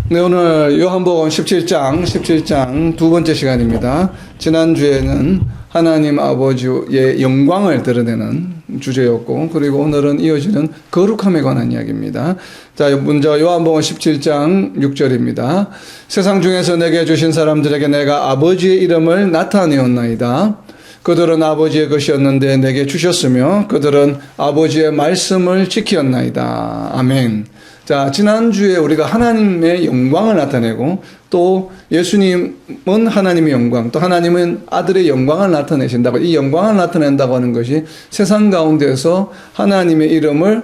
네, 오늘 요한복음 17장 두 번째 시간입니다. 지난주에는 하나님 아버지의 영광을 드러내는 주제였고, 그리고 오늘은 이어지는 거룩함에 관한 이야기입니다. 자, 먼저 요한복음 17장 6절입니다. 세상 중에서 내게 주신 사람들에게 내가 아버지의 이름을 나타내었나이다. 그들은 아버지의 것이었는데 내게 주셨으며 그들은 아버지의 말씀을 지켰나이다. 아멘. 자, 지난주에 우리가 하나님의 영광을 나타내고, 또 예수님은 하나님의 영광, 또 하나님은 아들의 영광을 나타내신다고, 이 영광을 나타낸다고 하는 것이 세상 가운데서 하나님의 이름을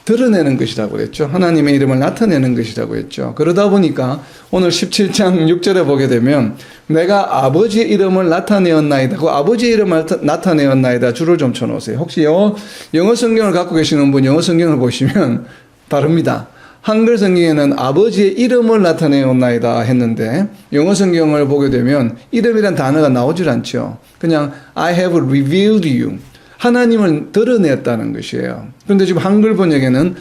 드러내는 것이라고 했죠. 하나님의 이름을 나타내는 것이라고 했죠. 그러다 보니까 오늘 17장 6절에 보게 되면 내가 아버지의 이름을 나타내었나이다. 그 아버지의 이름을 나타내었나이다. 줄을 좀 쳐놓으세요. 혹시 영어 성경을 갖고 계시는 분 영어 성경을 보시면 다릅니다. 한글 성경에는 아버지의 이름을 나타내었나이다 했는데, 영어 성경을 보게 되면 이름이란 단어가 나오질 않죠. 그냥 I have revealed you. 하나님을 드러냈다는 것이에요. 그런데 지금 한글 번역에는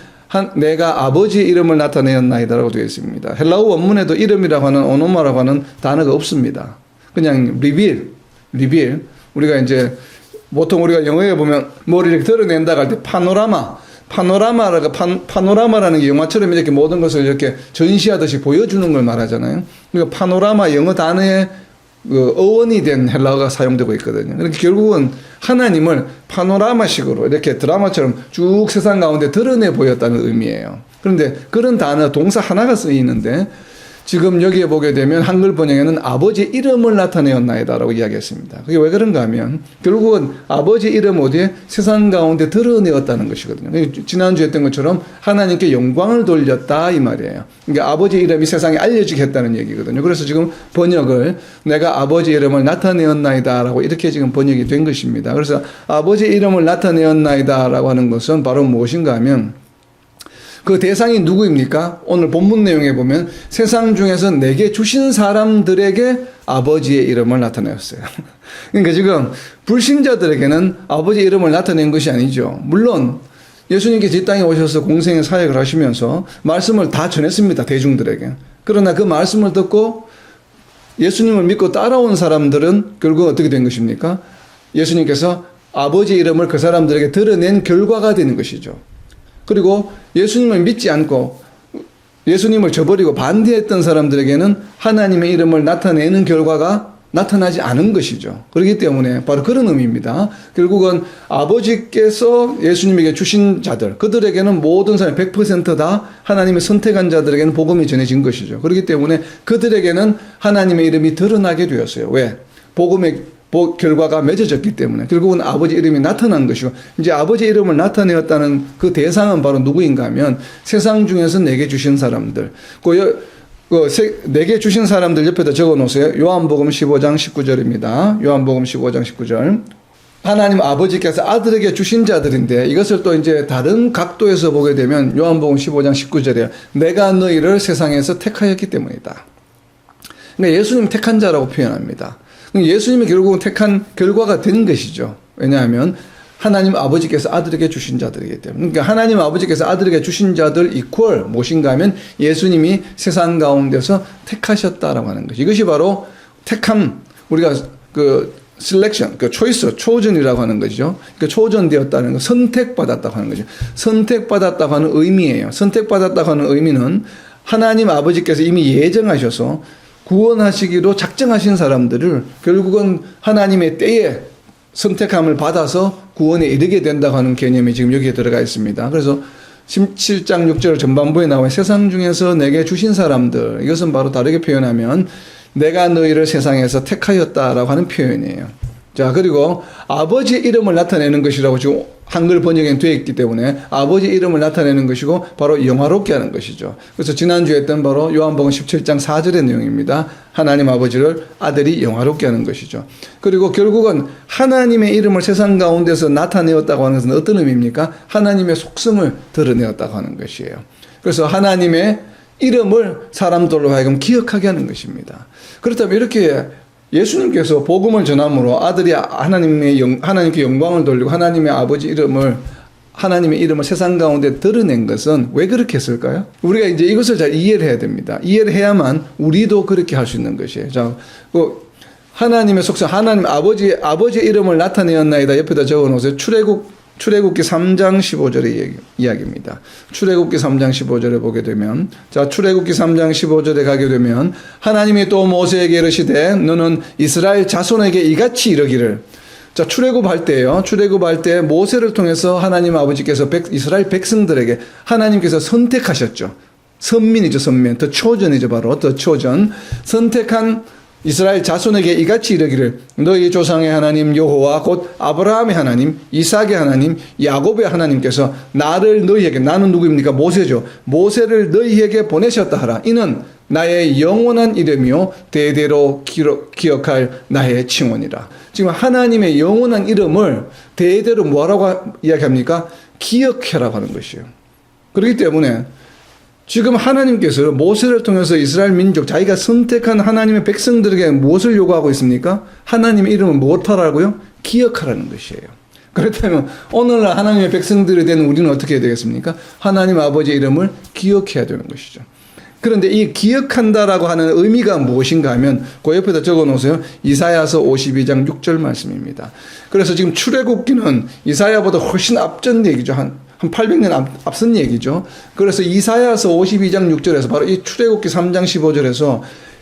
내가 아버지의 이름을 나타내었나이다라고 되어 있습니다. 헬라어 원문에도 이름이라고 하는 오노마라고 하는 단어가 없습니다. 그냥 reveal. 우리가 이제 보통 우리가 영어에 보면 뭘 이렇게 드러낸다고 할 때 파노라마라는 게 영화처럼 이렇게 모든 것을 이렇게 전시하듯이 보여주는 걸 말하잖아요. 그러니까 파노라마 영어 단어에 어원이 된 헬라어가 사용되고 있거든요. 그러니까 결국은 하나님을 파노라마식으로 이렇게 드라마처럼 쭉 세상 가운데 드러내 보였다는 의미예요. 그런데 그런 단어 동사 하나가 쓰이는데, 지금 여기에 보게 되면 한글 번역에는 아버지의 이름을 나타내었나이다라고 이야기했습니다. 그게 왜 그런가 하면 결국은 아버지의 이름 어디에 세상 가운데 드러내었다는 것이거든요. 지난주에 했던 것처럼 하나님께 영광을 돌렸다 이 말이에요. 그러니까 아버지의 이름이 세상에 알려지게 했다는 얘기거든요. 그래서 지금 번역을 내가 아버지의 이름을 나타내었나이다라고 이렇게 지금 번역이 된 것입니다. 그래서 아버지의 이름을 나타내었나이다라고 하는 것은 바로 무엇인가 하면, 그 대상이 누구입니까? 오늘 본문 내용에 보면 세상 중에서 내게 주신 사람들에게 아버지의 이름을 나타내었어요. 그러니까 지금 불신자들에게는 아버지의 이름을 나타낸 것이 아니죠. 물론 예수님께서 이 땅에 오셔서 공생의 사역을 하시면서 말씀을 다 전했습니다. 대중들에게. 그러나 그 말씀을 듣고 예수님을 믿고 따라온 사람들은 결국 어떻게 된 것입니까? 예수님께서 아버지의 이름을 그 사람들에게 드러낸 결과가 되는 것이죠. 그리고 예수님을 믿지 않고 예수님을 저버리고 반대했던 사람들에게는 하나님의 이름을 나타내는 결과가 나타나지 않은 것이죠. 그렇기 때문에 바로 그런 의미입니다. 결국은 아버지께서 예수님에게 주신 자들, 그들에게는 모든 사람 100% 하나님의 선택한 자들에게는 복음이 전해진 것이죠. 그렇기 때문에 그들에게는 하나님의 이름이 드러나게 되었어요. 왜? 복음의 결과가 맺어졌기 때문에 결국은 아버지 이름이 나타난 것이고, 이제 아버지 이름을 나타내었다는 그 대상은 바로 누구인가 하면 세상 중에서 내게 주신 사람들. 내게 주신 사람들 옆에다 적어 놓으세요. 요한복음 15장 19절입니다. 요한복음 15장 19절. 하나님 아버지께서 아들에게 주신 자들인데, 이것을 또 이제 다른 각도에서 보게 되면 요한복음 15장 19절에 내가 너희를 세상에서 택하였기 때문이다. 그러니까 예수님 택한 자라고 표현합니다. 예수님이 결국은 택한 결과가 된 것이죠. 왜냐하면 하나님 아버지께서 아들에게 주신 자들이기 때문에. 그러니까 하나님 아버지께서 아들에게 주신 자들 이퀄 무엇인가 하면 예수님이 세상 가운데서 택하셨다라고 하는 것이. 이것이 바로 택함, 우리가 셀렉션, 초이스, 초전이라고 하는 것이죠. 초전되었다는 것, 선택받았다고 하는 거죠. 선택받았다고 하는 의미예요. 선택받았다고 하는 의미는 하나님 아버지께서 이미 예정하셔서 구원하시기로 작정하신 사람들을 결국은 하나님의 때에 선택함을 받아서 구원에 이르게 된다고 하는 개념이 지금 여기에 들어가 있습니다. 그래서 17장 6절 전반부에 나와 세상 중에서 내게 주신 사람들, 이것은 바로 다르게 표현하면 내가 너희를 세상에서 택하였다라고 하는 표현이에요. 자, 그리고 아버지의 이름을 나타내는 것이라고 지금 한글 번역에 되어 있기 때문에 아버지의 이름을 나타내는 것이고 바로 영화롭게 하는 것이죠. 그래서 지난주에 했던 바로 요한복음 17장 4절의 내용입니다. 하나님 아버지를 아들이 영화롭게 하는 것이죠. 그리고 결국은 하나님의 이름을 세상 가운데서 나타내었다고 하는 것은 어떤 의미입니까? 하나님의 속성을 드러내었다고 하는 것이에요. 그래서 하나님의 이름을 사람들로 하여금 기억하게 하는 것입니다. 그렇다면 이렇게 예수님께서 복음을 전함으로 아들이 하나님께 영광을 돌리고 하나님의 아버지 이름을 하나님의 이름을 세상 가운데 드러낸 것은 왜 그렇게 했을까요? 우리가 이제 이것을 잘 이해를 해야 됩니다. 이해를 해야만 우리도 그렇게 할 수 있는 것이에요. 자, 하나님의 속성, 하나님 아버지의 이름을 나타내었나이다. 옆에다 적어 놓으세요. 출애굽기 3장 15절의 이야기입니다. 출애굽기 3장 15절에 보게 되면, 자, 출애굽기 3장 15절에 가게 되면, 하나님이 또 모세에게 이르시되 너는 이스라엘 자손에게 이같이 이르기를. 자, 출애굽할 때요. 출애굽할 때 모세를 통해서 하나님 아버지께서 이스라엘 백성들에게 하나님께서 선택하셨죠. 선민이죠, 선민. 더 초전이죠, 바로. 더 초전. 선택한 이스라엘 자손에게 이같이 이르기를 너희 조상의 하나님 여호와 곧 아브라함의 하나님, 이삭의 하나님, 야곱의 하나님께서 나를 너희에게, 나는 누구입니까? 모세죠. 모세를 너희에게 보내셨다 하라. 이는 나의 영원한 이름이요 대대로 기억할 나의 칭원이라. 지금 하나님의 영원한 이름을 대대로 뭐라고 이야기합니까? 기억해라고 하는 것이에요. 그렇기 때문에 지금 하나님께서 모세를 통해서 이스라엘 민족, 자기가 선택한 하나님의 백성들에게 무엇을 요구하고 있습니까? 하나님의 이름을 무엇하라고요? 기억하라는 것이에요. 그렇다면 오늘날 하나님의 백성들이 되는 우리는 어떻게 해야 되겠습니까? 하나님 아버지의 이름을 기억해야 되는 것이죠. 그런데 이 기억한다라고 하는 의미가 무엇인가 하면 그 옆에다 적어 놓으세요. 이사야서 52장 6절 말씀입니다. 그래서 지금 출애굽기는 이사야보다 훨씬 앞전 얘기죠. 한 800년 앞선 얘기죠. 그래서 이사야서 52장 6절에서 바로 이 출애굽기 3장 15절에서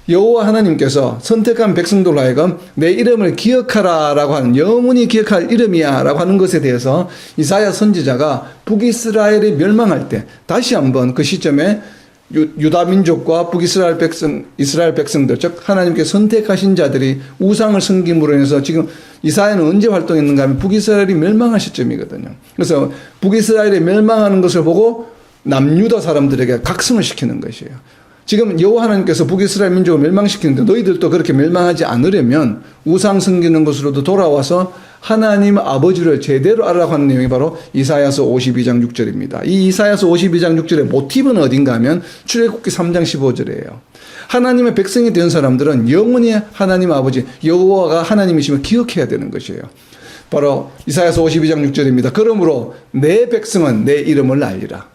여호와 하나님께서 선택한 백성들로 하여금 내 이름을 기억하라라고 하는, 영원히 기억할 이름이야 라고 하는 것에 대해서 이사야 선지자가 북이스라엘이 멸망할 때 다시 한번 그 시점에 유다 민족과 북이스라엘 이스라엘 백성들, 즉 하나님께 선택하신 자들이 우상을 섬김으로 인해서 지금 이사야는 언제 활동했는가 하면 북이스라엘이 멸망할 시점이거든요. 그래서 북이스라엘이 멸망하는 것을 보고 남유다 사람들에게 각성을 시키는 것이에요. 지금 여호와 하나님께서 북이스라엘 민족을 멸망시키는데 너희들도 그렇게 멸망하지 않으려면 우상 섬기는 것으로도 돌아와서 하나님 아버지를 제대로 알아라고 하는 내용이 바로 이사야서 52장 6절입니다. 이 이사야서 52장 6절의 모티브는 어딘가 하면 출애굽기 3장 15절이에요. 하나님의 백성이 된 사람들은 영원히 하나님 아버지 여호와가 하나님이심을 기억해야 되는 것이에요. 바로 이사야서 52장 6절입니다. 그러므로 내 백성은 내 이름을 알리라.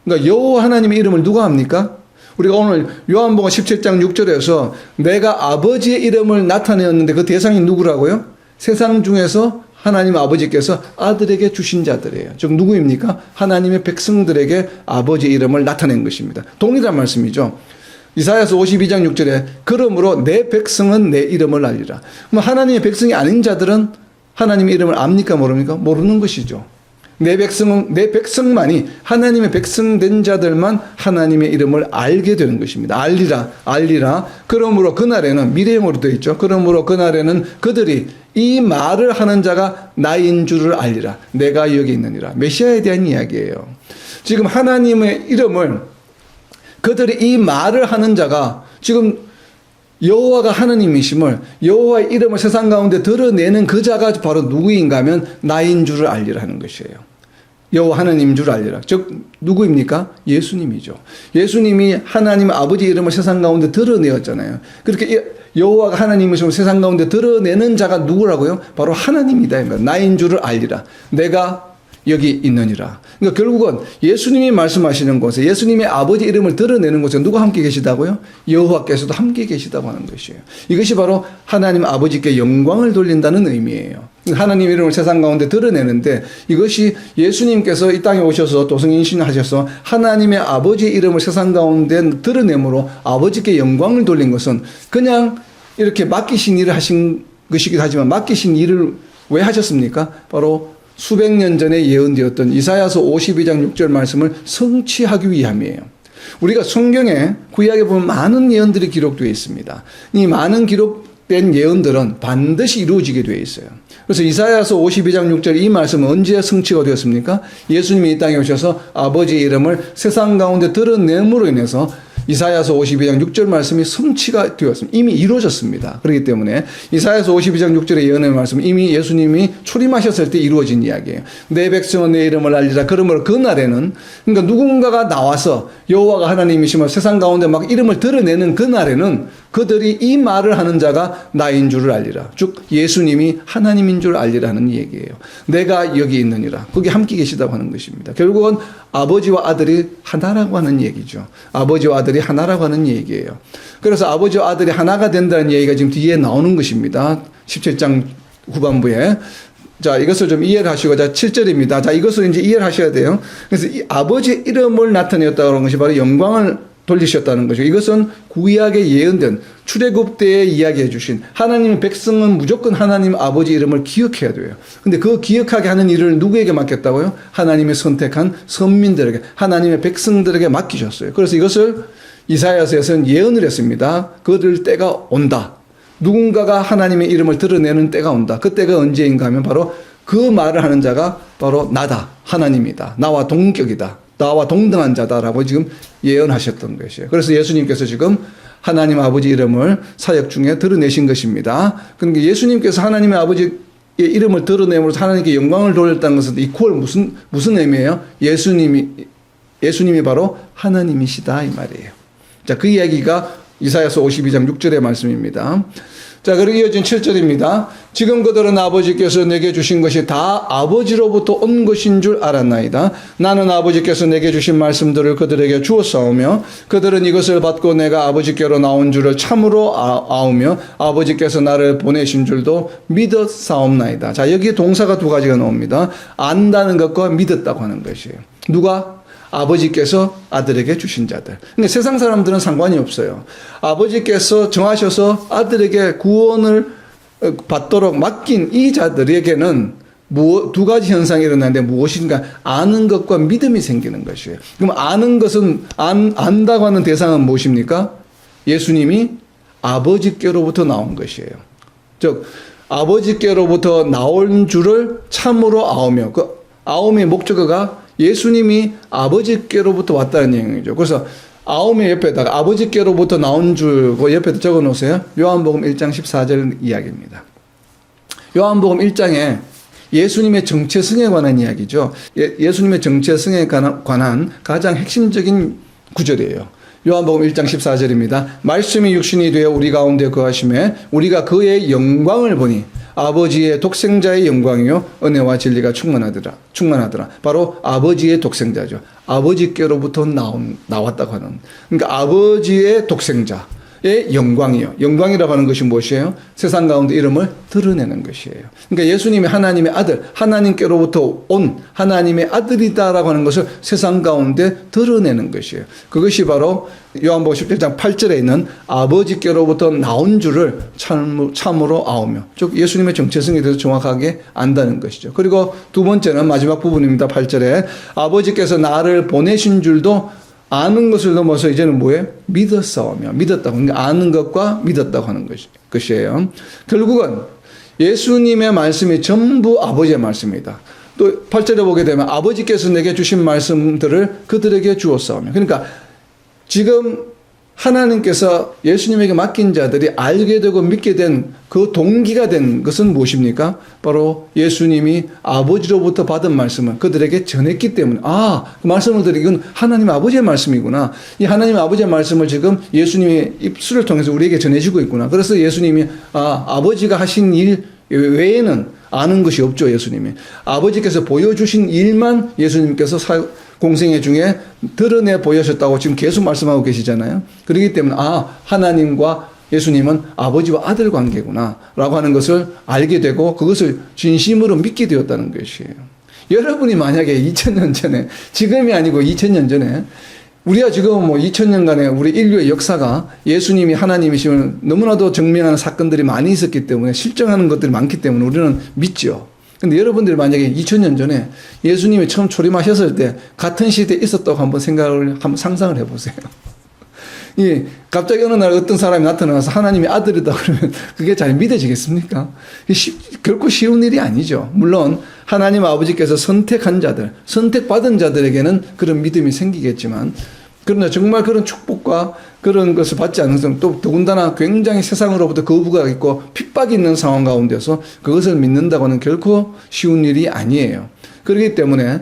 그러니까 여호와 하나님의 이름을 누가 합니까? 우리가 오늘 요한복음 17장 6절에서 내가 아버지의 이름을 나타내었는데 그 대상이 누구라고요? 세상 중에서 하나님 아버지께서 아들에게 주신 자들이에요. 즉 누구입니까? 하나님의 백성들에게 아버지의 이름을 나타낸 것입니다. 동일한 말씀이죠. 이사야서 52장 6절에 그러므로 내 백성은 내 이름을 알리라. 그럼 하나님의 백성이 아닌 자들은 하나님의 이름을 압니까 모릅니까? 모르는 것이죠. 내 백성만이, 하나님의 백성된 자들만 하나님의 이름을 알게 되는 것입니다. 알리라. 그러므로 그날에는, 미래형으로 되어 있죠. 그러므로 그날에는 그들이 이 말을 하는 자가 나인 줄을 알리라. 내가 여기 있느니라. 메시아에 대한 이야기예요. 지금 하나님의 이름을, 그들이 이 말을 하는 자가 지금 여호와가 하나님이심을, 여호와의 이름을 세상 가운데 드러내는 그 자가 바로 누구인가 하면 나인 줄을 알리라 하는 것이에요. 여호와 하나님인 줄 알리라. 즉 누구입니까? 예수님이죠. 예수님이 하나님 아버지 이름을 세상 가운데 드러내었잖아요. 그렇게 여호와가 하나님이심을 세상 가운데 드러내는 자가 누구라고요? 바로 하나님이다. 나인 줄을 알리라. 내가 여기 있느니라. 그러니까 결국은 예수님이 말씀하시는 곳에, 예수님의 아버지 이름을 드러내는 곳에 누가 함께 계시다고요? 여호와께서도 함께 계시다고 하는 것이에요. 이것이 바로 하나님 아버지께 영광을 돌린다는 의미예요. 하나님 이름을 세상 가운데 드러내는데 이것이 예수님께서 이 땅에 오셔서 도성인신하셔서 하나님의 아버지의 이름을 세상 가운데 드러내므로 아버지께 영광을 돌린 것은 그냥 이렇게 맡기신 일을 하신 것이기도 하지만 맡기신 일을 왜 하셨습니까? 바로 수백 년 전에 예언되었던 이사야서 52장 6절 말씀을 성취하기 위함이에요. 우리가 성경에 구약에 보면 많은 예언들이 기록되어 있습니다. 이 많은 기록된 예언들은 반드시 이루어지게 되어 있어요. 그래서 이사야서 52장 6절 이 말씀은 언제 성취가 되었습니까? 예수님이 이 땅에 오셔서 아버지의 이름을 세상 가운데 드러냄으로 인해서 이사야서 52장 6절 말씀이 성취가 되었습니다. 이미 이루어졌습니다. 그렇기 때문에 이사야서 52장 6절의 예언의 말씀은 이미 예수님이 출임하셨을 때 이루어진 이야기예요. 내 백성은 내 이름을 알리라. 그러므로 그날에는, 그러니까 누군가가 나와서 여호와가 하나님이시며 세상 가운데 막 이름을 드러내는 그날에는 그들이 이 말을 하는 자가 나인 줄을 알리라. 즉 예수님이 하나님인 줄 알리라는 얘기예요. 내가 여기 있느니라. 거기 함께 계시다고 하는 것입니다. 결국은 아버지와 아들이 하나라고 하는 얘기죠. 아버지와 아들이 하나라고 하는 얘기예요. 그래서 아버지와 아들이 하나가 된다는 얘기가 지금 뒤에 나오는 것입니다. 17장 후반부에. 자, 이것을 좀 이해를 하시고, 자, 7절입니다. 자, 이것을 이제 이해를 하셔야 돼요. 그래서 이 아버지의 이름을 나타내었다고 하는 것이 바로 영광을 돌리셨다는 것이고, 이것은 구약에 예언된 출애굽 때에 이야기해 주신 하나님의 백성은 무조건 하나님 아버지 이름을 기억해야 돼요. 근데 그 기억하게 하는 일을 누구에게 맡겼다고요? 하나님의 선택한 선민들에게, 하나님의 백성들에게 맡기셨어요. 그래서 이것을 이사야서에서는 예언을 했습니다. 그들 때가 온다. 누군가가 하나님의 이름을 드러내는 때가 온다. 그 때가 언제인가 하면 바로 그 말을 하는 자가 바로 나다. 하나님이다. 나와 동격이다. 나와 동등한 자다라고 지금 예언하셨던 것이에요. 그래서 예수님께서 지금 하나님 아버지 이름을 사역 중에 드러내신 것입니다. 그러니까 예수님께서 하나님의 아버지의 이름을 드러내므로서 하나님께 영광을 돌렸다는 것은 이퀄 무슨 의미예요? 예수님이 바로 하나님이시다 이 말이에요. 자, 그 이야기가 이사야서 52장 6절의 말씀입니다. 자, 그리고 이어진 7절입니다. 지금 그들은 아버지께서 내게 주신 것이 다 아버지로부터 온 것인 줄 알았나이다. 나는 아버지께서 내게 주신 말씀들을 그들에게 주었사오며 그들은 이것을 받고 내가 아버지께로 나온 줄을 참으로 아오며 아버지께서 나를 보내신 줄도 믿었사옵나이다. 자, 여기 동사가 두 가지가 나옵니다. 안다는 것과 믿었다고 하는 것이에요. 누가? 아버지께서 아들에게 주신 자들. 그러니까 세상 사람들은 상관이 없어요. 아버지께서 정하셔서 아들에게 구원을 받도록 맡긴 이 자들에게는 두 가지 현상이 일어나는데 무엇인가? 아는 것과 믿음이 생기는 것이에요. 그럼 아는 것은, 안다고 하는 대상은 무엇입니까? 예수님이 아버지께로부터 나온 것이에요. 즉, 아버지께로부터 나온 줄을 참으로 아오며, 그 아옴의 목적어가 예수님이 아버지께로부터 왔다는 얘기죠. 그래서 아옴의 옆에다가 아버지께로부터 나온 줄 그 옆에 적어 놓으세요. 요한복음 1장 14절 이야기입니다. 요한복음 1장에 예수님의 정체성에 관한 이야기죠. 예수님의 정체성에 관한 가장 핵심적인 구절이에요. 요한복음 1장 14절입니다. 말씀이 육신이 되어 우리 가운데 거하심에 우리가 그의 영광을 보니 아버지의 독생자의 영광이요 은혜와 진리가 충만하더라. 바로 아버지의 독생자죠. 아버지께로부터 나왔다고 하는. 그러니까 아버지의 독생자의 영광이요. 영광이라고 하는 것이 무엇이에요? 세상 가운데 이름을 드러내는 것이에요. 그러니까 예수님이 하나님의 아들, 하나님께로부터 온 하나님의 아들이다라고 하는 것을 세상 가운데 드러내는 것이에요. 그것이 바로 요한복음 17장 8절에 있는 아버지께로부터 나온 줄을 참으로 아오며, 즉 예수님의 정체성에 대해서 정확하게 안다는 것이죠. 그리고 두 번째는 마지막 부분입니다. 8절에 아버지께서 나를 보내신 줄도 아는 것을 넘어서 이제는 뭐예요? 믿었사오며, 믿었다고. 그러니까 아는 것과 믿었다고 하는 것이에요. 결국은 예수님의 말씀이 전부 아버지의 말씀이다. 또 8절에 보게 되면 아버지께서 내게 주신 말씀들을 그들에게 주었사오며. 그러니까 지금 하나님께서 예수님에게 맡긴 자들이 알게 되고 믿게 된 그 동기가 된 것은 무엇입니까? 바로 예수님이 아버지로부터 받은 말씀을 그들에게 전했기 때문에, 그 말씀을 들으니 이건 하나님 아버지의 말씀이구나. 이 하나님 아버지의 말씀을 지금 예수님의 입술을 통해서 우리에게 전해주고 있구나. 그래서 예수님이 아버지가 하신 일 외에는 아는 것이 없죠. 예수님이 아버지께서 보여주신 일만 예수님께서 공생애 중에 드러내 보여셨다고 지금 계속 말씀하고 계시잖아요. 그렇기 때문에 하나님과 예수님은 아버지와 아들 관계구나 라고 하는 것을 알게 되고 그것을 진심으로 믿게 되었다는 것이에요. 여러분이 만약에 2000년 전에, 지금이 아니고 2000년 전에, 우리가 지금 2000년간의 우리 인류의 역사가 예수님이 하나님이심을 너무나도 증명하는 사건들이 많이 있었기 때문에, 실증하는 것들이 많기 때문에 우리는 믿죠. 근데 여러분들이 만약에 2000년 전에 예수님이 처음 초림하셨을 때 같은 시대에 있었다고 한번 상상을 해보세요. 갑자기 어느 날 어떤 사람이 나타나서 하나님의 아들이다 그러면 그게 잘 믿어지겠습니까? 결코 쉬운 일이 아니죠. 물론 하나님 아버지께서 선택한 자들, 선택받은 자들에게는 그런 믿음이 생기겠지만, 그러나 정말 그런 축복과 그런 것을 받지 않는 사람, 또 더군다나 굉장히 세상으로부터 거부가 있고 핍박이 있는 상황 가운데서 그것을 믿는다고는 결코 쉬운 일이 아니에요. 그렇기 때문에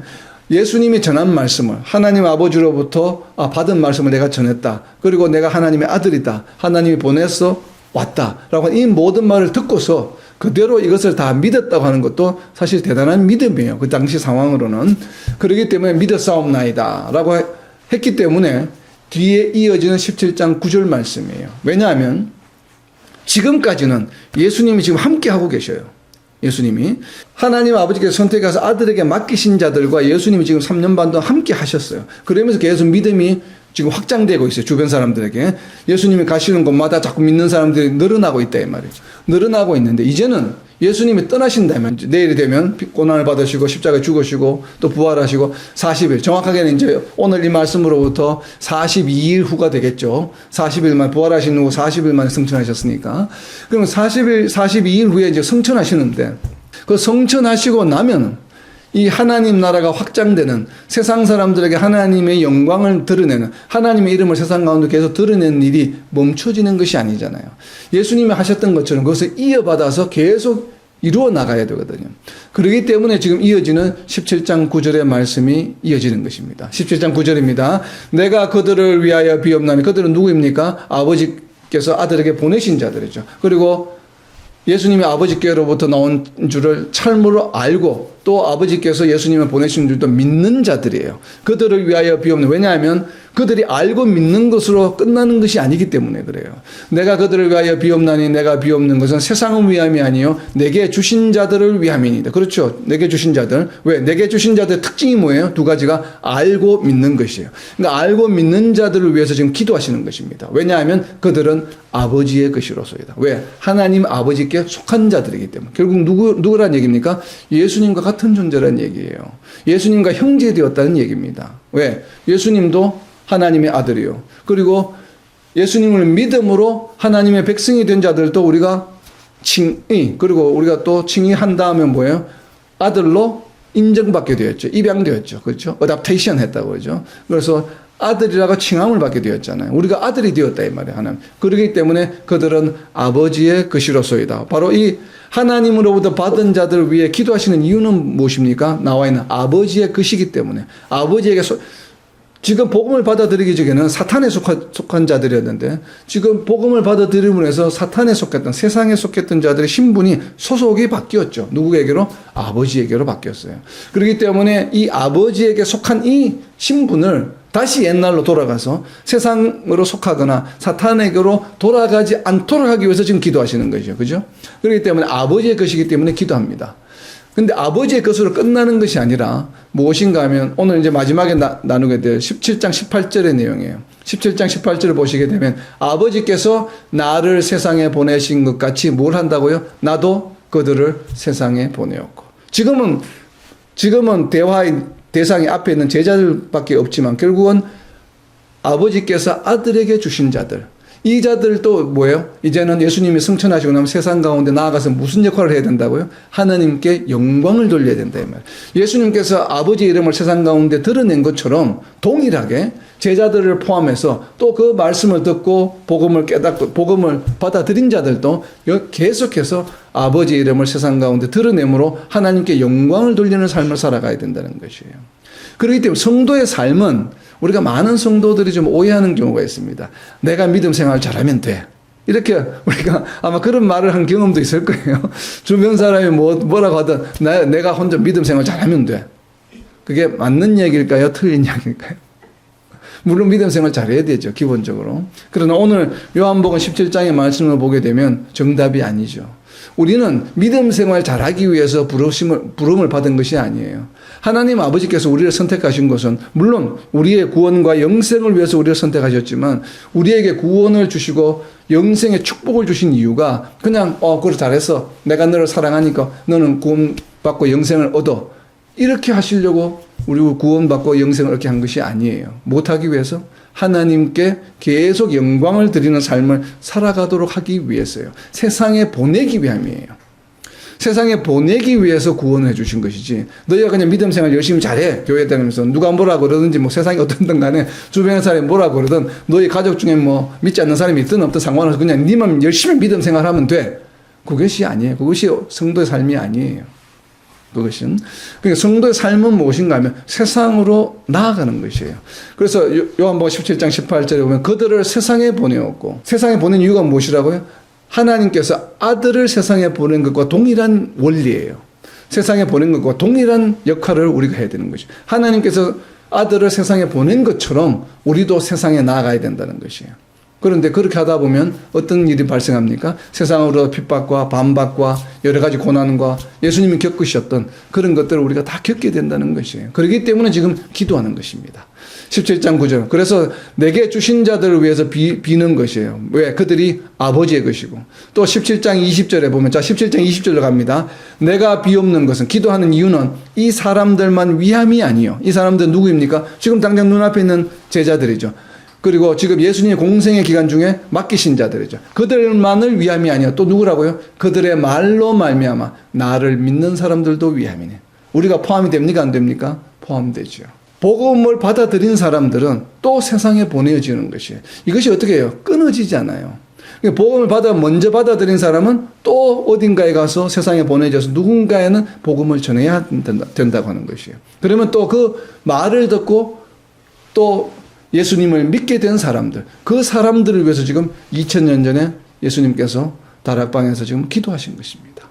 예수님이 전한 말씀을 하나님 아버지로부터 받은 말씀을 내가 전했다. 그리고 내가 하나님의 아들이다. 하나님이 보내서 왔다라고 이 모든 말을 듣고서 그대로 이것을 다 믿었다고 하는 것도 사실 대단한 믿음이에요. 그 당시 상황으로는. 그렇기 때문에 믿었사옵나이다 라고 했기 때문에 뒤에 이어지는 17장 9절 말씀이에요. 왜냐하면 지금까지는 예수님이 지금 함께 하고 계셔요. 예수님이 하나님 아버지께서 선택해서 아들에게 맡기신 자들과 예수님이 지금 3년 반 동안 함께 하셨어요. 그러면서 계속 믿음이 지금 확장되고 있어요. 주변 사람들에게. 예수님이 가시는 곳마다 자꾸 믿는 사람들이 늘어나고 있다 이 말이죠. 늘어나고 있는데 이제는 예수님이 떠나신다면 내일이 되면 고난을 받으시고 십자가에 죽으시고 또 부활하시고 40일 정확하게는 이제 오늘 이 말씀으로부터 42일 후가 되겠죠. 40일만 부활하신 후 40일 만에 승천하셨으니까. 그러면 42일 후에 이제 승천하시는데 그 승천하시고 나면 이 하나님 나라가 확장되는 세상 사람들에게 하나님의 영광을 드러내는 하나님의 이름을 세상 가운데 계속 드러내는 일이 멈춰지는 것이 아니잖아요. 예수님이 하셨던 것처럼 그것을 이어받아서 계속 이루어 나가야 되거든요. 그렇기 때문에 지금 이어지는 17장 9절의 말씀이 이어지는 것입니다. 17장 9절입니다. 내가 그들을 위하여 비옵나니 그들은 누구입니까? 아버지께서 아들에게 보내신 자들이죠. 그리고 예수님이 아버지께로부터 나온 줄을 참으로 알고 또 아버지께서 예수님을 보내신 줄도 믿는 자들이에요. 그들을 위하여 비옵는. 왜냐하면 그들이 알고 믿는 것으로 끝나는 것이 아니기 때문에 그래요. 내가 그들을 위하여 비옵나니 내가 비옵는 것은 세상을 위함이 아니요 내게 주신 자들을 위함이니이다. 그렇죠. 내게 주신 자들. 왜? 내게 주신 자들의 특징이 뭐예요? 두 가지가 알고 믿는 것이에요. 그러니까 알고 믿는 자들을 위해서 지금 기도하시는 것입니다. 왜냐하면 그들은 아버지의 것이로소이다. 왜? 하나님 아버지께 속한 자들이기 때문에. 결국 누구란 얘기입니까? 예수님과 같은 존재란 얘기예요. 예수님과 형제 되었다는 얘기입니다. 왜? 예수님도 하나님의 아들이요. 그리고 예수님을 믿음으로 하나님의 백성이 된 자들도 우리가 그리고 우리가 또 칭의한 다음에 뭐예요? 아들로 인정받게 되었죠. 입양되었죠. 그렇죠? 어답테이션 했다고 그러죠. 그래서 아들이라고 칭함을 받게 되었잖아요. 우리가 아들이 되었다 이 말이에요. 하나님. 그렇기 때문에 그들은 아버지의 것이로소이다. 바로 이 하나님으로부터 받은 자들을 위해 기도하시는 이유는 무엇입니까? 나와 있는 아버지의 것이기 때문에 아버지에게 지금 복음을 받아들이기 전에는 사탄에 속한 자들이었는데 지금 복음을 받아들임으로 해서 사탄에 속했던 세상에 속했던 자들의 신분이 소속이 바뀌었죠. 누구에게로? 아버지에게로 바뀌었어요. 그렇기 때문에 이 아버지에게 속한 이 신분을 다시 옛날로 돌아가서 세상으로 속하거나 사탄에게로 돌아가지 않도록 하기 위해서 지금 기도하시는 거죠. 그죠? 그렇기 때문에 아버지의 것이기 때문에 기도합니다. 근데 아버지의 것으로 끝나는 것이 아니라 무엇인가 하면 오늘 이제 마지막에 나누게 될 17장 18절의 내용이에요. 17장 18절을 보시게 되면 아버지께서 나를 세상에 보내신 것 같이 뭘 한다고요? 나도 그들을 세상에 보내었고. 지금은 대화의 대상이 앞에 있는 제자들밖에 없지만 결국은 아버지께서 아들에게 주신 자들. 이 자들도 뭐예요? 이제는 예수님이 승천하시고 나면 세상 가운데 나아가서 무슨 역할을 해야 된다고요? 하나님께 영광을 돌려야 된다 이 말이에요. 예수님께서 아버지 이름을 세상 가운데 드러낸 것처럼 동일하게 제자들을 포함해서 또 그 말씀을 듣고 복음을 깨닫고 복음을 받아들인 자들도 계속해서 아버지 이름을 세상 가운데 드러내므로 하나님께 영광을 돌리는 삶을 살아가야 된다는 것이에요. 그렇기 때문에 성도의 삶은 우리가 많은 성도들이 좀 오해하는 경우가 있습니다. 내가 믿음 생활 잘하면 돼. 이렇게 우리가 아마 그런 말을 한 경험도 있을 거예요. 주변 사람이 뭐라고 하든 내가 혼자 믿음 생활 잘하면 돼. 그게 맞는 얘기일까요? 틀린 얘기일까요? 물론 믿음 생활 잘해야 되죠. 기본적으로. 그러나 오늘 요한복음 17장의 말씀을 보게 되면 정답이 아니죠. 우리는 믿음 생활 잘하기 위해서 부름을 받은 것이 아니에요. 하나님 아버지께서 우리를 선택하신 것은 물론 우리의 구원과 영생을 위해서 우리를 선택하셨지만 우리에게 구원을 주시고 영생의 축복을 주신 이유가 그냥 그래 잘했어. 내가 너를 사랑하니까 너는 구원받고 영생을 얻어. 이렇게 하시려고 우리가 구원받고 영생을 얻게 한 것이 아니에요. 못하기 위해서 하나님께 계속 영광을 드리는 삶을 살아가도록 하기 위해서요. 세상에 보내기 위함이에요. 세상에 보내기 위해서 구원을 해주신 것이지 너희가 그냥 믿음 생활 열심히 잘해 교회 다니면서 누가 뭐라 그러든지 뭐 세상이 어떻든 간에 주변의 사람이 뭐라 그러든 너희 가족 중에 뭐 믿지 않는 사람이 있든 없든 상관없어 그냥 니만 열심히 믿음 생활하면 돼. 그것이 아니에요. 그것이 성도의 삶이 아니에요. 그것은. 그러니까 성도의 삶은 무엇인가 하면 세상으로 나아가는 것이에요. 그래서 요한복음 17장 18절에 보면 그들을 세상에 보내었고, 세상에 보낸 이유가 무엇이라고요? 하나님께서 아들을 세상에 보낸 것과 동일한 원리예요. 세상에 보낸 것과 동일한 역할을 우리가 해야 되는 것이죠. 하나님께서 아들을 세상에 보낸 것처럼 우리도 세상에 나아가야 된다는 것이에요. 그런데 그렇게 하다 보면 어떤 일이 발생합니까? 세상으로 핍박과 반박과 여러 가지 고난과 예수님이 겪으셨던 그런 것들을 우리가 다 겪게 된다는 것이에요. 그렇기 때문에 지금 기도하는 것입니다. 17장 9절. 그래서 내게 주신 자들을 위해서 비는 것이에요. 왜? 그들이 아버지의 것이고. 또 17장 20절에 보면, 자, 17장 20절로 갑니다. 내가 비옵는 것은, 기도하는 이유는 이 사람들만 위함이 아니요. 이 사람들 누구입니까? 지금 당장 눈앞에 있는 제자들이죠. 그리고 지금 예수님의 공생의 기간 중에 맡기신 자들이죠. 그들만을 위함이 아니요. 또 누구라고요? 그들의 말로 말미암아 나를 믿는 사람들도 위함이네. 우리가 포함이 됩니까? 안 됩니까? 포함되죠. 복음을 받아들인 사람들은 또 세상에 보내어지는 것이에요. 이것이 어떻게 해요? 끊어지지 않아요. 복음을 먼저 받아들인 사람은 또 어딘가에 가서 세상에 보내져서 누군가에는 복음을 전해야 된다고 하는 것이에요. 그러면 또 그 말을 듣고 또 예수님을 믿게 된 사람들, 그 사람들을 위해서 지금 2000년 전에 예수님께서 다락방에서 지금 기도하신 것입니다.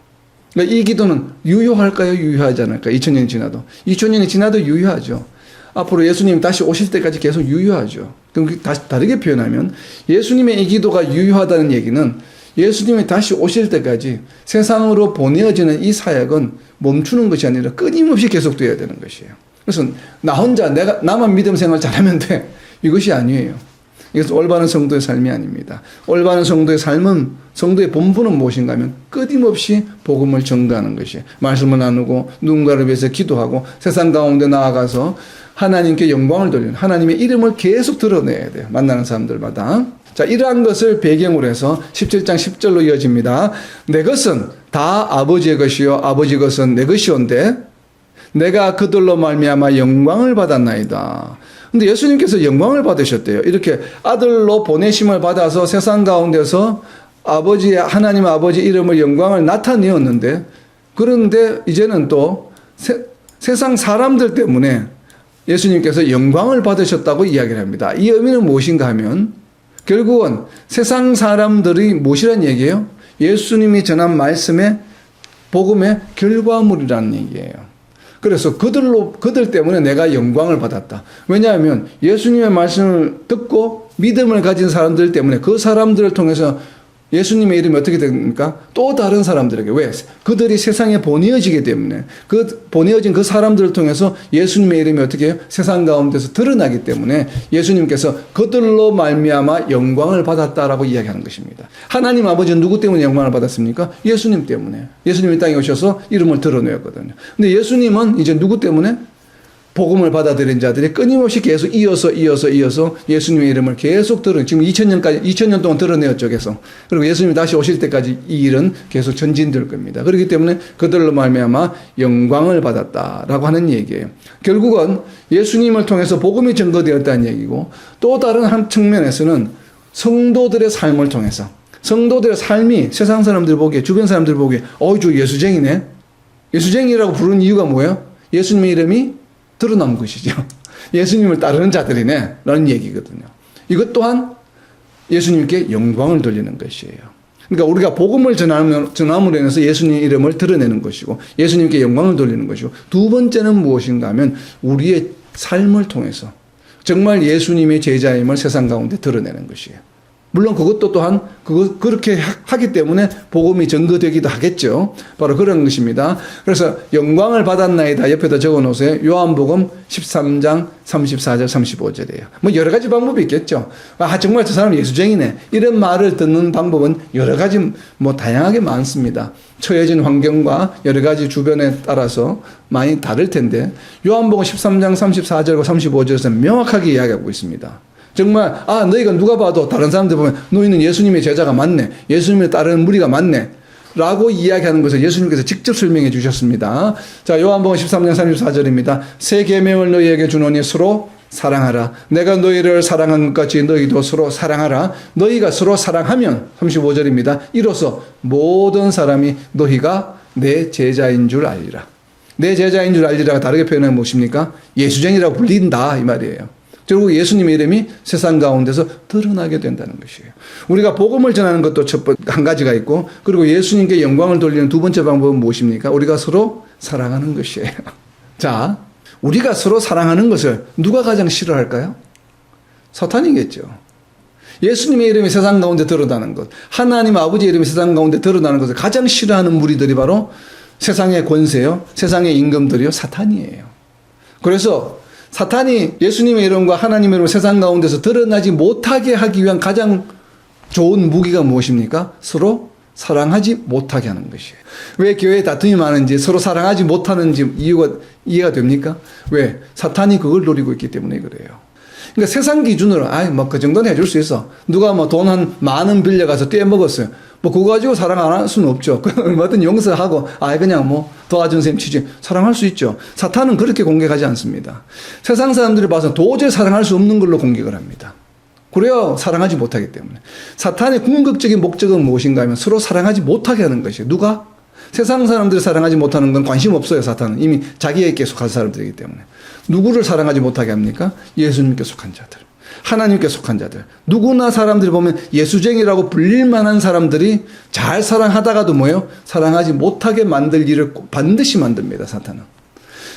그러니까 이 기도는 유효할까요? 유효하지 않을까요? 2000년이 지나도. 2000년이 지나도 유효하죠. 앞으로 예수님 다시 오실 때까지 계속 유효하죠. 그럼 다시 다르게 표현하면 예수님의 이 기도가 유효하다는 얘기는 예수님이 다시 오실 때까지 세상으로 보내어지는 이 사역은 멈추는 것이 아니라 끊임없이 계속되어야 되는 것이에요. 그래서 나 혼자 나만 믿음 생활 잘하면 돼. 이것이 아니에요. 이것은 올바른 성도의 삶이 아닙니다. 올바른 성도의 삶은, 성도의 본분은 무엇인가 하면 끊임없이 복음을 전가하는 것이에요. 말씀을 나누고 누군가를 위해서 기도하고 세상 가운데 나아가서 하나님께 영광을 돌리는, 하나님의 이름을 계속 드러내야 돼요. 만나는 사람들마다. 자, 이러한 것을 배경으로 해서 17장 10절로 이어집니다. 내 것은 다 아버지의 것이요 아버지 것은 내 것이온데 내가 그들로 말미암아 영광을 받았나이다. 근데 예수님께서 영광을 받으셨대요. 이렇게 아들로 보내심을 받아서 세상 가운데서 하나님 아버지 이름을 영광을 나타내었는데, 그런데 이제는 또 세상 사람들 때문에 예수님께서 영광을 받으셨다고 이야기를 합니다. 이 의미는 무엇인가 하면 결국은 세상 사람들이 무엇이란 얘기예요? 예수님이 전한 말씀의 복음의 결과물이라는 얘기예요. 그래서 그들 때문에 내가 영광을 받았다. 왜냐하면 예수님의 말씀을 듣고 믿음을 가진 사람들 때문에 그 사람들을 통해서 예수님의 이름이 어떻게 됩니까? 또 다른 사람들에게. 왜? 그들이 세상에 보내어지기 때문에, 보내어진 그 사람들을 통해서 예수님의 이름이 어떻게 해요? 세상 가운데서 드러나기 때문에 예수님께서 그들로 말미암아 영광을 받았다라고 이야기하는 것입니다. 하나님 아버지는 누구 때문에 영광을 받았습니까? 예수님 때문에. 예수님이 땅에 오셔서 이름을 드러내었거든요. 근데 예수님은 이제 누구 때문에? 복음을 받아들인 자들이 끊임없이 계속 이어서 예수님의 이름을 계속 지금 2000년 동안 드러내었죠, 계속. 그리고 예수님이 다시 오실 때까지 이 일은 계속 전진될 겁니다. 그렇기 때문에 그들로 말미암아 영광을 받았다라고 하는 얘기예요. 결국은 예수님을 통해서 복음이 증거되었다는 얘기고, 또 다른 한 측면에서는 성도들의 삶을 통해서, 성도들의 삶이 세상 사람들 보기에, 주변 사람들 보기에, 저 예수쟁이네? 예수쟁이라고 부르는 이유가 뭐예요? 예수님의 이름이 드러난 것이죠. 예수님을 따르는 자들이네 라는 얘기거든요. 이것 또한 예수님께 영광을 돌리는 것이에요. 그러니까 우리가 복음을 전함으로 인해서 예수님 이름을 드러내는 것이고 예수님께 영광을 돌리는 것이고, 두 번째는 무엇인가 하면 우리의 삶을 통해서 정말 예수님의 제자임을 세상 가운데 드러내는 것이에요. 물론 그것도 또한 그렇게 하기 때문에 복음이 증거되기도 하겠죠. 바로 그런 것입니다. 그래서 영광을 받았나이다 옆에다 적어놓으세요. 요한복음 13장 34절 35절이에요. 뭐 여러 가지 방법이 있겠죠. 정말 저 사람 예수쟁이네. 이런 말을 듣는 방법은 여러 가지 다양하게 많습니다. 처해진 환경과 여러 가지 주변에 따라서 많이 다를 텐데, 요한복음 13장 34절과 35절에서 명확하게 이야기하고 있습니다. 정말 너희가 누가 봐도 다른 사람들 보면 너희는 예수님의 제자가 맞네, 예수님을 따르는 무리가 맞네 라고 이야기하는 것을 예수님께서 직접 설명해 주셨습니다. 자, 요한복음 13장 34절입니다. 새 계명을 너희에게 주노니 서로 사랑하라. 내가 너희를 사랑한 것 같이 너희도 서로 사랑하라. 너희가 서로 사랑하면, 35절입니다. 이로써 모든 사람이 너희가 내 제자인 줄 알리라. 내 제자인 줄 알리라가 다르게 표현하면 무엇입니까? 예수쟁이라고 불린다 이 말이에요. 결국 예수님의 이름이 세상 가운데서 드러나게 된다는 것이에요. 우리가 복음을 전하는 것도 한 가지가 있고, 그리고 예수님께 영광을 돌리는 두 번째 방법은 무엇입니까? 우리가 서로 사랑하는 것이에요. 자, 우리가 서로 사랑하는 것을 누가 가장 싫어할까요? 사탄이겠죠. 예수님의 이름이 세상 가운데 드러나는 것, 하나님 아버지의 이름이 세상 가운데 드러나는 것을 가장 싫어하는 무리들이 바로 세상의 권세요, 세상의 임금들이요, 사탄이에요. 그래서 사탄이 예수님의 이름과 하나님의 이름을 세상 가운데서 드러나지 못하게 하기 위한 가장 좋은 무기가 무엇입니까? 서로 사랑하지 못하게 하는 것이에요. 왜 교회에 다툼이 많은지, 서로 사랑하지 못하는지 이해가 됩니까? 왜? 사탄이 그걸 노리고 있기 때문에 그래요. 그러니까 세상 기준으로, 뭐 그 정도는 해줄 수 있어. 누가 뭐 돈 한 10,000원 빌려가서 떼먹었어요. 뭐 그거 가지고 사랑 안 할 수는 없죠. 얼마든 용서하고, 그냥 뭐 도와준 셈 치지. 사랑할 수 있죠. 사탄은 그렇게 공격하지 않습니다. 세상 사람들이 봐서 도저히 사랑할 수 없는 걸로 공격을 합니다. 그래야 사랑하지 못하기 때문에. 사탄의 궁극적인 목적은 무엇인가 하면 서로 사랑하지 못하게 하는 것이에요. 누가? 세상 사람들이 사랑하지 못하는 건 관심 없어요. 사탄은 이미 자기에게 속한 사람들이기 때문에. 누구를 사랑하지 못하게 합니까? 예수님께 속한 자들, 하나님께 속한 자들. 누구나 사람들이 보면 예수쟁이라고 불릴 만한 사람들이 잘 사랑하다가도 뭐예요? 사랑하지 못하게 만들 일을 반드시 만듭니다. 사탄은.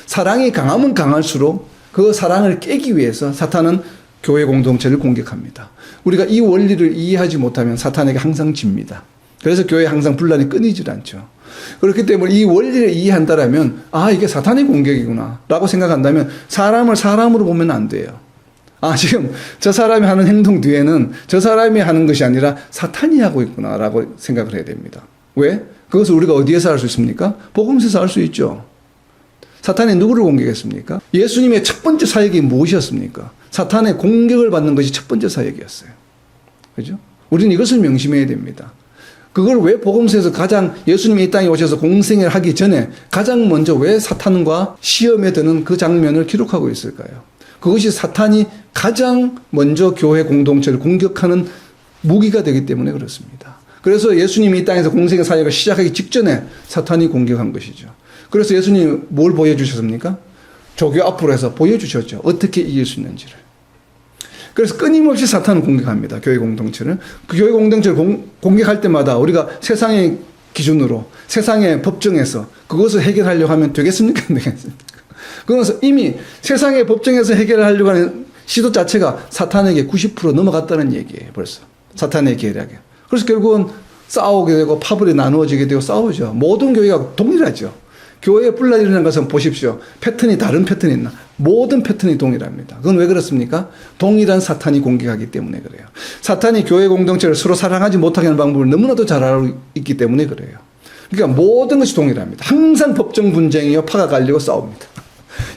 사랑이 강하면 강할수록 그 사랑을 깨기 위해서 사탄은 교회 공동체를 공격합니다. 우리가 이 원리를 이해하지 못하면 사탄에게 항상 집니다. 그래서 교회에 항상 분란이 끊이질 않죠. 그렇기 때문에 이 원리를 이해한다라면, 이게 사탄의 공격이구나 라고 생각한다면 사람을 사람으로 보면 안 돼요. 지금 저 사람이 하는 행동 뒤에는 저 사람이 하는 것이 아니라 사탄이 하고 있구나 라고 생각을 해야 됩니다. 왜? 그것을 우리가 어디에서 알 수 있습니까? 복음서에서 알 수 있죠. 사탄이 누구를 공격했습니까? 예수님의 첫 번째 사역이 무엇이었습니까? 사탄의 공격을 받는 것이 첫 번째 사역이었어요. 그죠? 우리는 이것을 명심해야 됩니다. 그걸 왜 복음서에서 가장 예수님이 이 땅에 오셔서 공생애를 하기 전에 가장 먼저 왜 사탄과 시험에 드는 그 장면을 기록하고 있을까요? 그것이 사탄이 가장 먼저 교회 공동체를 공격하는 무기가 되기 때문에 그렇습니다. 그래서 예수님이 이 땅에서 공생의 사역을 시작하기 직전에 사탄이 공격한 것이죠. 그래서 예수님이 뭘 보여주셨습니까? 조교 앞으로 해서 보여주셨죠. 어떻게 이길 수 있는지를. 그래서 끊임없이 사탄은 공격합니다. 교회 공동체를. 그 교회 공동체를 공격할 때마다 우리가 세상의 기준으로, 세상의 법정에서 그것을 해결하려고 하면 되겠습니까? 안 되겠습니까? 그래서 이미 세상의 법정에서 해결하려고 하는 시도 자체가 사탄에게 90% 넘어갔다는 얘기예요. 벌써. 사탄의 계략에. 그래서 결국은 싸우게 되고 파벌이 나누어지게 되고 싸우죠. 모든 교회가 동일하죠. 교회에 분란이 일어나는 것은 보십시오. 패턴이 다른 패턴이 있나? 모든 패턴이 동일합니다. 그건 왜 그렇습니까? 동일한 사탄이 공격하기 때문에 그래요. 사탄이 교회 공동체를 서로 사랑하지 못하게 하는 방법을 너무나도 잘 알고 있기 때문에 그래요. 그러니까 모든 것이 동일합니다. 항상 법정 분쟁이요, 파가 갈리고 싸웁니다.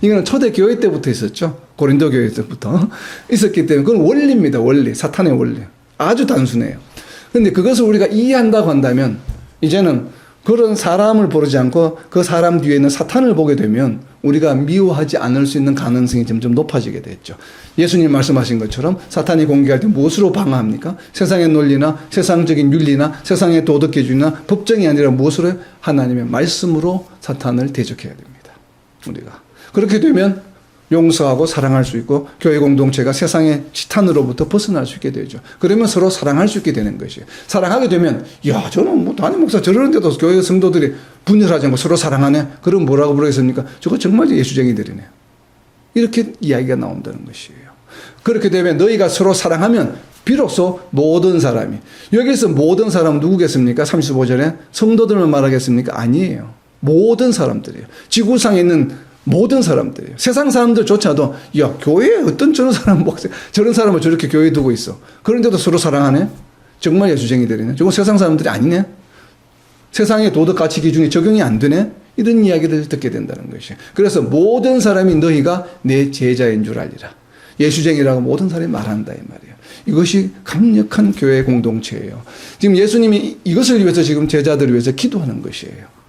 이거는 초대 교회 때부터 있었죠. 고린도 교회 때부터 있었기 때문에 그건 원리입니다. 원리. 사탄의 원리. 아주 단순해요. 그런데 그것을 우리가 이해한다고 한다면 이제는 그런 사람을 부르지 않고 그 사람 뒤에 있는 사탄을 보게 되면 우리가 미워하지 않을 수 있는 가능성이 점점 높아지게 됐죠. 예수님 말씀하신 것처럼 사탄이 공격할 때 무엇으로 방어합니까? 세상의 논리나 세상적인 윤리나 세상의 도덕 기준이나 법정이 아니라 무엇으로? 하나님의 말씀으로 사탄을 대적해야 됩니다. 우리가. 그렇게 되면 용서하고 사랑할 수 있고 교회 공동체가 세상의 치탄으로부터 벗어날 수 있게 되죠. 그러면 서로 사랑할 수 있게 되는 것이에요. 사랑하게 되면 저는 뭐 담임 목사 저러는데도 교회 성도들이 분열하지 않고 서로 사랑하네. 그럼 뭐라고 부르겠습니까? 저거 정말 예수쟁이들이네. 이렇게 이야기가 나온다는 것이에요. 그렇게 되면 너희가 서로 사랑하면 비로소 모든 사람이, 여기서 모든 사람은 누구겠습니까? 35절에 성도들만 말하겠습니까? 아니에요. 모든 사람들이에요. 지구상에 있는 모든 사람들이에요. 세상 사람들조차도 교회에 어떤 저런 사람을 저렇게 교회에 두고 있어. 그런데도 서로 사랑하네. 정말 예수쟁이들이네. 저거 세상 사람들이 아니네. 세상의 도덕 가치 기준이 적용이 안 되네. 이런 이야기를 듣게 된다는 것이에요. 그래서 모든 사람이 너희가 내 제자인 줄 알리라. 예수쟁이라고 모든 사람이 말한다 이 말이에요. 이것이 강력한 교회 공동체예요. 지금 예수님이 이것을 위해서 지금 제자들을 위해서 기도하는 것이에요.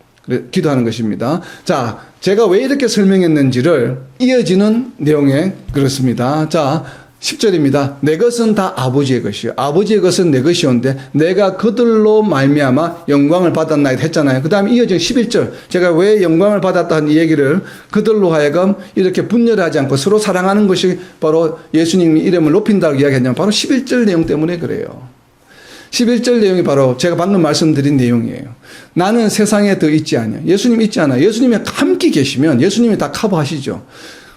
기도하는 것입니다. 자, 제가 왜 이렇게 설명했는지를 이어지는 내용에 그렇습니다. 자, 10절입니다. 내 것은 다 아버지의 것이요 아버지의 것은 내 것이온데 내가 그들로 말미암아 영광을 받았나이다 했잖아요. 그 다음에 이어진 11절 제가 왜 영광을 받았다는 이 얘기를 그들로 하여금 이렇게 분열하지 않고 서로 사랑하는 것이 바로 예수님이 이름을 높인다고 이야기했냐면 바로 11절 내용 때문에 그래요. 11절 내용이 바로 제가 방금 말씀드린 내용이에요. 나는 세상에 더 있지 않냐. 예수님 있지 않아요. 예수님이 함께 계시면 예수님이 다 커버하시죠.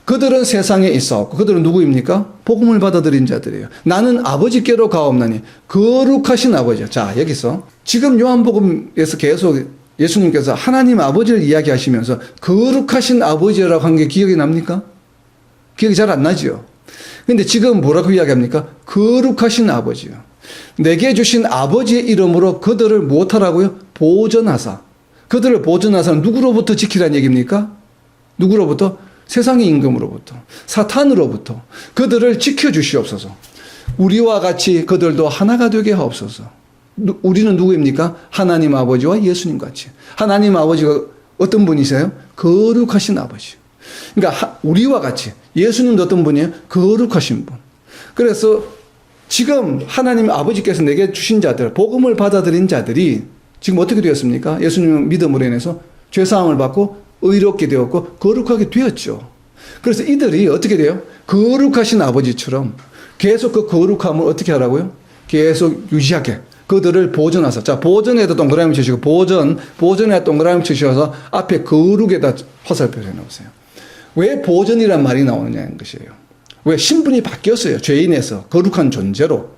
그들은 세상에 있어왔고 그들은 누구입니까? 복음을 받아들인 자들이에요. 나는 아버지께로 가옵나니 거룩하신 아버지야. 자, 여기서 지금 요한복음에서 계속 예수님께서 하나님 아버지를 이야기하시면서 거룩하신 아버지라고 한 게 기억이 납니까? 기억이 잘 안 나죠. 근데 지금 뭐라고 이야기합니까? 거룩하신 아버지요. 내게 주신 아버지의 이름으로 그들을 무엇하라고요? 보존하사. 그들을 보존하사는 누구로부터 지키라는 얘기입니까? 누구로부터? 세상의 임금으로부터, 사탄으로부터 그들을 지켜주시옵소서. 우리와 같이 그들도 하나가 되게 하옵소서. 우리는 누구입니까? 하나님 아버지와 예수님 같이. 하나님 아버지가 어떤 분이세요? 거룩하신 아버지. 그러니까 우리와 같이 예수님도 어떤 분이에요? 거룩하신 분. 그래서 지금 하나님 아버지께서 내게 주신 자들, 복음을 받아들인 자들이 지금 어떻게 되었습니까? 예수님 믿음으로 인해서 죄사함을 받고 의롭게 되었고 거룩하게 되었죠. 그래서 이들이 어떻게 돼요? 거룩하신 아버지처럼 계속 그 거룩함을 어떻게 하라고요? 계속 유지하게 그들을 보존하사. 자, 보존에다 동그라미 치시고 보존에 동그라미 치셔서 앞에 거룩에다 화살표 해놓으세요. 왜 보존이란 말이 나오느냐는 것이에요. 왜? 신분이 바뀌었어요. 죄인에서 거룩한 존재로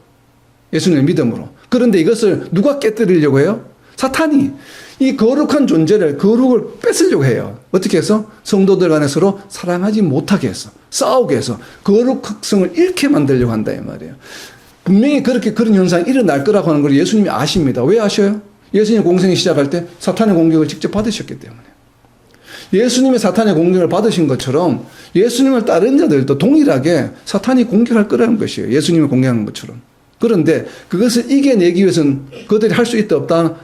예수님의 믿음으로. 그런데 이것을 누가 깨뜨리려고 해요? 사탄이. 이 거룩한 존재를, 거룩을 뺏으려고 해요. 어떻게 해서? 성도들 간에 서로 사랑하지 못하게 해서, 싸우게 해서, 거룩성을 잃게 만들려고 한다, 이 말이에요. 분명히 그런 현상이 일어날 거라고 하는 걸 예수님이 아십니다. 왜 아셔요? 예수님 공생이 시작할 때 사탄의 공격을 직접 받으셨기 때문에. 예수님이 사탄의 공격을 받으신 것처럼 예수님을 따르는 자들도 동일하게 사탄이 공격할 거라는 것이에요. 예수님을 공격하는 것처럼. 그런데 그것을 이겨내기 위해서는 그들이 할 수 있다 없다,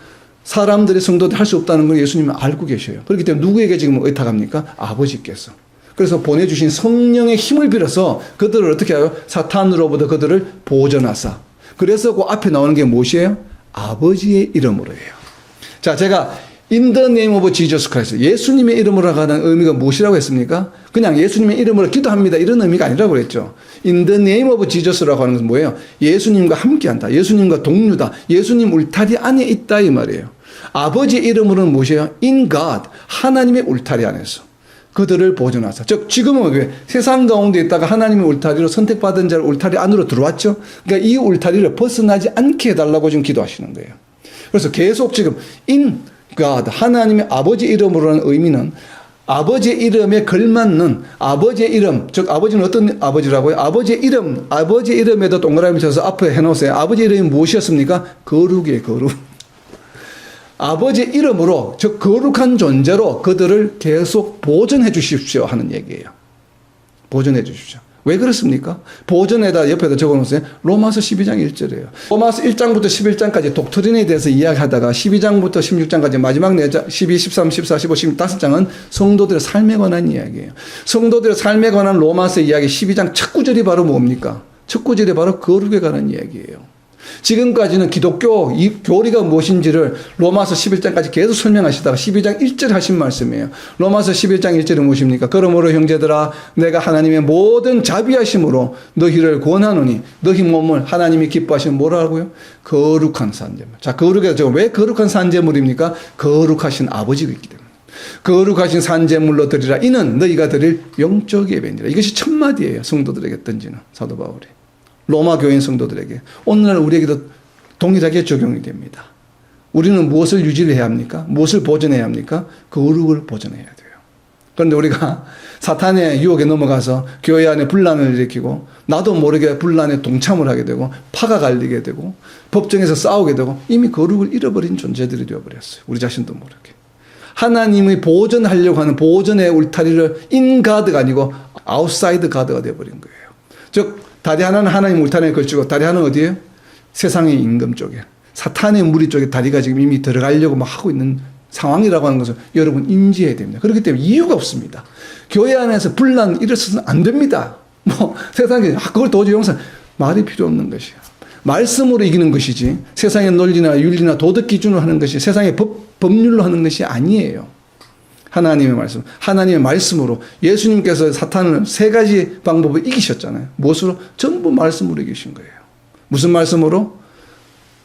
사람들의 성도들이 할 수 없다는 걸 예수님은 알고 계셔요. 그렇기 때문에 누구에게 지금 의탁합니까? 아버지께서. 그래서 보내주신 성령의 힘을 빌어서 그들을 어떻게 해요? 사탄으로부터 그들을 보존하사. 그래서 그 앞에 나오는 게 무엇이에요? 아버지의 이름으로예요. 자, 제가 In the name of Jesus Christ. 예수님의 이름으로 하는 의미가 무엇이라고 했습니까? 그냥 예수님의 이름으로 기도합니다. 이런 의미가 아니라고 그랬죠. In the name of Jesus라고 하는 것은 뭐예요? 예수님과 함께한다. 예수님과 동료다. 예수님 울타리 안에 있다 이 말이에요. 아버지의 이름으로는 무엇이에요? In God. 하나님의 울타리 안에서. 그들을 보존하사. 즉 지금은 왜 세상 가운데 있다가 하나님의 울타리로 선택받은 자를 울타리 안으로 들어왔죠. 그러니까 이 울타리를 벗어나지 않게 해달라고 지금 기도하시는 거예요. 그래서 계속 지금 in God, 하나님의 아버지 이름으로는 의미는 아버지의 이름에 걸맞는 아버지의 이름, 즉 아버지는 어떤 아버지라고요? 아버지의 이름에도 동그라미 쳐서 앞에 해놓으세요. 아버지의 이름이 무엇이었습니까? 거룩이에요. 거룩. 아버지의 이름으로, 즉 거룩한 존재로 그들을 계속 보존해 주십시오 하는 얘기예요. 보존해 주십시오. 왜 그렇습니까? 보존에다 옆에다 적어놓으세요. 로마서 12장 1절이에요. 로마서 1장부터 11장까지 독트린에 대해서 이야기하다가 12장부터 16장까지 마지막 4장, 12, 13, 14, 15, 15장은 성도들의 삶에 관한 이야기예요. 성도들의 삶에 관한 로마서 이야기 12장 첫 구절이 바로 뭡니까? 첫 구절이 바로 거룩에 관한 이야기예요. 지금까지는 기독교 이 교리가 무엇인지를 로마서 11장까지 계속 설명하시다가 12장 1절 하신 말씀이에요. 로마서 11장 1절은 무엇입니까? 그러므로 형제들아 내가 하나님의 모든 자비하심으로 너희를 권하노니 너희 몸을 하나님이 기뻐하시면 뭐라고요? 거룩한 산제물. 자, 거룩에서 왜 거룩한 산제물입니까? 거룩하신 아버지가 있기 때문에. 거룩하신 산제물로 드리라. 이는 너희가 드릴 영적 예배니라. 이것이 첫 마디예요. 성도들에게 던지는 사도 바울이. 로마 교인 성도들에게 오늘날 우리에게도 동일하게 적용이 됩니다. 우리는 무엇을 유지해야 합니까? 무엇을 보존해야 합니까? 거룩을 보존해야 돼요. 그런데 우리가 사탄의 유혹에 넘어가서 교회 안에 분란을 일으키고 나도 모르게 분란에 동참을 하게 되고 파가 갈리게 되고 법정에서 싸우게 되고 이미 거룩을 잃어버린 존재들이 되어버렸어요. 우리 자신도 모르게. 하나님이 보존하려고 하는 보존의 울타리를 인가드가 아니고 아웃사이드 가드가 되어버린 거예요. 즉 다리 하나는 하나님 울타리에 걸치고 다리 하나는 어디에요? 세상의 임금 쪽에. 사탄의 무리 쪽에 다리가 지금 이미 들어가려고 막 하고 있는 상황이라고 하는 것을 여러분 인지해야 됩니다. 그렇기 때문에 이유가 없습니다. 교회 안에서 분란 일어서서는 안 됩니다. 뭐 세상에 그걸 도저히 용서 말이 필요 없는 것이야. 말씀으로 이기는 것이지 세상의 논리나 윤리나 도덕 기준으로 하는 것이 세상의 법률로 하는 것이 아니에요. 하나님의 말씀, 하나님의 말씀으로 예수님께서 사탄을 세 가지 방법을 이기셨잖아요. 무엇으로? 전부 말씀으로 이기신 거예요. 무슨 말씀으로?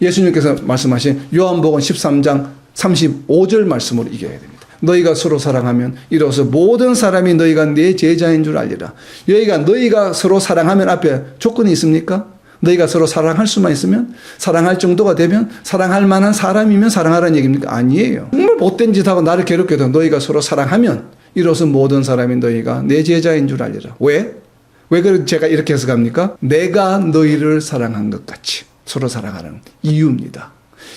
예수님께서 말씀하신 요한복음 13장 35절 말씀으로 이겨야 됩니다. 너희가 서로 사랑하면 이로써 모든 사람이 너희가 내 제자인 줄 알리라. 너희가 서로 사랑하면 앞에 조건이 있습니까? 너희가 서로 사랑할 수만 있으면, 사랑할 정도가 되면, 사랑할 만한 사람이면 사랑하라는 얘기입니까? 아니에요. 정말 못된 짓하고 나를 괴롭게 해도 너희가 서로 사랑하면 이로써 모든 사람이 너희가 내 제자인 줄 알리라. 왜? 왜 제가 이렇게 해석합니까? 내가 너희를 사랑한 것 같이 서로 사랑하는 이유입니다.